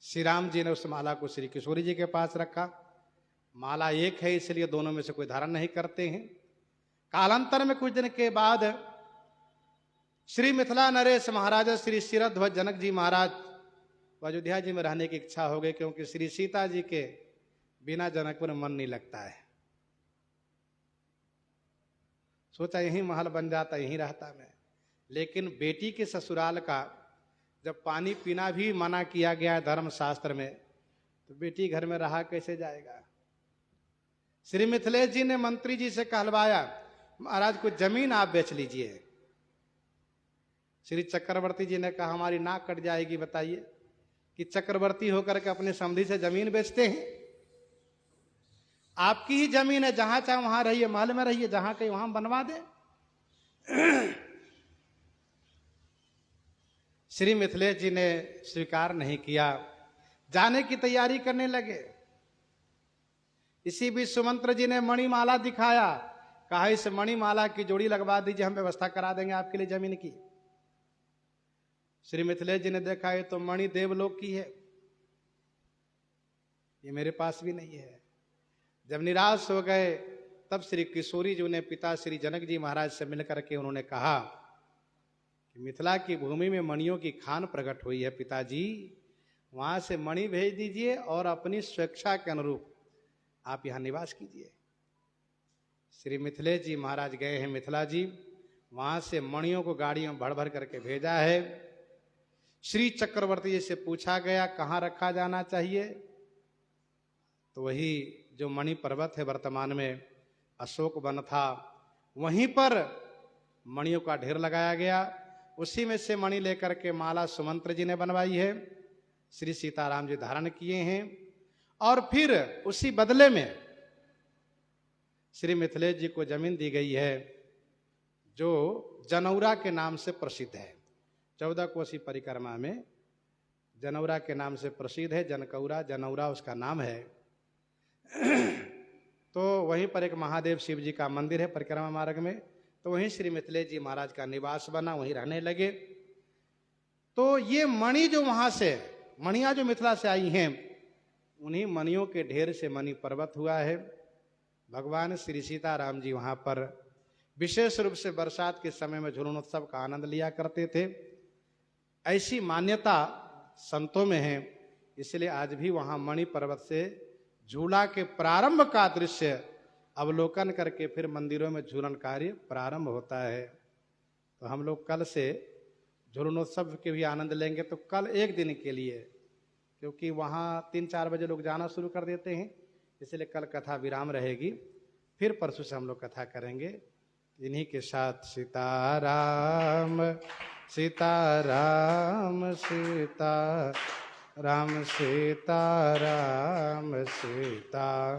श्री राम जी ने उस माला को श्री किशोरी जी के पास रखा। माला एक है इसलिए दोनों में से कोई धारण नहीं करते हैं। कालांतर में कुछ दिन के बाद श्री मिथिला नरेश महाराजा श्री शिरध्वज जनक जी महाराज अयोध्या जी में रहने की इच्छा हो गई, क्योंकि श्री सीता जी के बिना जनकपुर में मन नहीं लगता है। सोचा यहीं महल बन जाता, यहीं रहता मैं। लेकिन बेटी के ससुराल का जब पानी पीना भी मना किया गया है धर्म शास्त्र में, तो बेटी घर में रहा कैसे जाएगा। श्री मिथिलेश जी ने मंत्री जी से कहलवाया, महाराज कुछ जमीन आप बेच लीजिए। श्री चक्रवर्ती जी ने कहा, हमारी नाक कट जाएगी, बताइए कि चक्रवर्ती होकर के अपने समधी से जमीन बेचते हैं। आपकी ही जमीन है, जहां चाहे वहां रहिए, महल में रहिए, जहां कहीं वहां बनवा दे। श्री मिथिलेश जी ने स्वीकार नहीं किया, जाने की तैयारी करने लगे। इसी बीच सुमंत्र जी ने मणिमाला दिखाया, कहा इस मणिमाला की जोड़ी लगवा दीजिए, हम व्यवस्था करा देंगे आपके लिए जमीन की। श्री मिथिलेश जी ने देखा ये तो मणि देवलोक की है, ये मेरे पास भी नहीं है। जब निराश हो गए तब श्री किशोरी जी ने पिता श्री जनक जी महाराज से मिलकर के उन्होंने कहा कि मिथिला की भूमि में मणियों की खान प्रकट हुई है पिताजी, वहां से मणि भेज दीजिए और अपनी स्वेच्छा के अनुरूप आप यहां निवास कीजिए। श्री मिथिलेश जी महाराज गए हैं मिथिला जी, वहां से मणियों को गाड़ियों में भर भर करके भेजा है। श्री चक्रवर्ती जी से पूछा गया कहाँ रखा जाना चाहिए, तो वही जो मणि पर्वत है वर्तमान में अशोक वन था, वहीं पर मणियों का ढेर लगाया गया। उसी में से मणि लेकर के माला सुमंत्र जी ने बनवाई है, श्री सीताराम जी धारण किए हैं। और फिर उसी बदले में श्री मिथिलेश जी को जमीन दी गई है जो जनौरा के नाम से प्रसिद्ध है। 14 कोसी परिक्रमा में जनौरा के नाम से प्रसिद्ध है, जनकौरा जनौरा उसका नाम है। तो वहीं पर एक महादेव शिव जी का मंदिर है परिक्रमा मार्ग में, तो वहीं श्री मिथिलेश जी महाराज का निवास बना, वहीं रहने लगे। तो ये मणि जो वहां से मणियां जो मिथिला से आई हैं, उन्हीं मणियों के ढेर से मणि पर्वत हुआ है। भगवान श्री सीताराम जी वहां पर विशेष रूप से बरसात के समय में झूलनोत्सव का आनंद लिया करते थे, ऐसी मान्यता संतों में है। इसलिए आज भी वहां मणि पर्वत से झूला के प्रारंभ का दृश्य अवलोकन करके फिर मंदिरों में झूलन कार्य प्रारंभ होता है। तो हम लोग कल से झूलनोत्सव के भी आनंद लेंगे, तो कल एक दिन के लिए, क्योंकि वहाँ 3-4 बजे लोग जाना शुरू कर देते हैं, इसलिए कल कथा विराम रहेगी, फिर परसों से हम लोग कथा करेंगे। इन्हीं के साथ सीताराम सीताराम सीता राम सीताराम सीता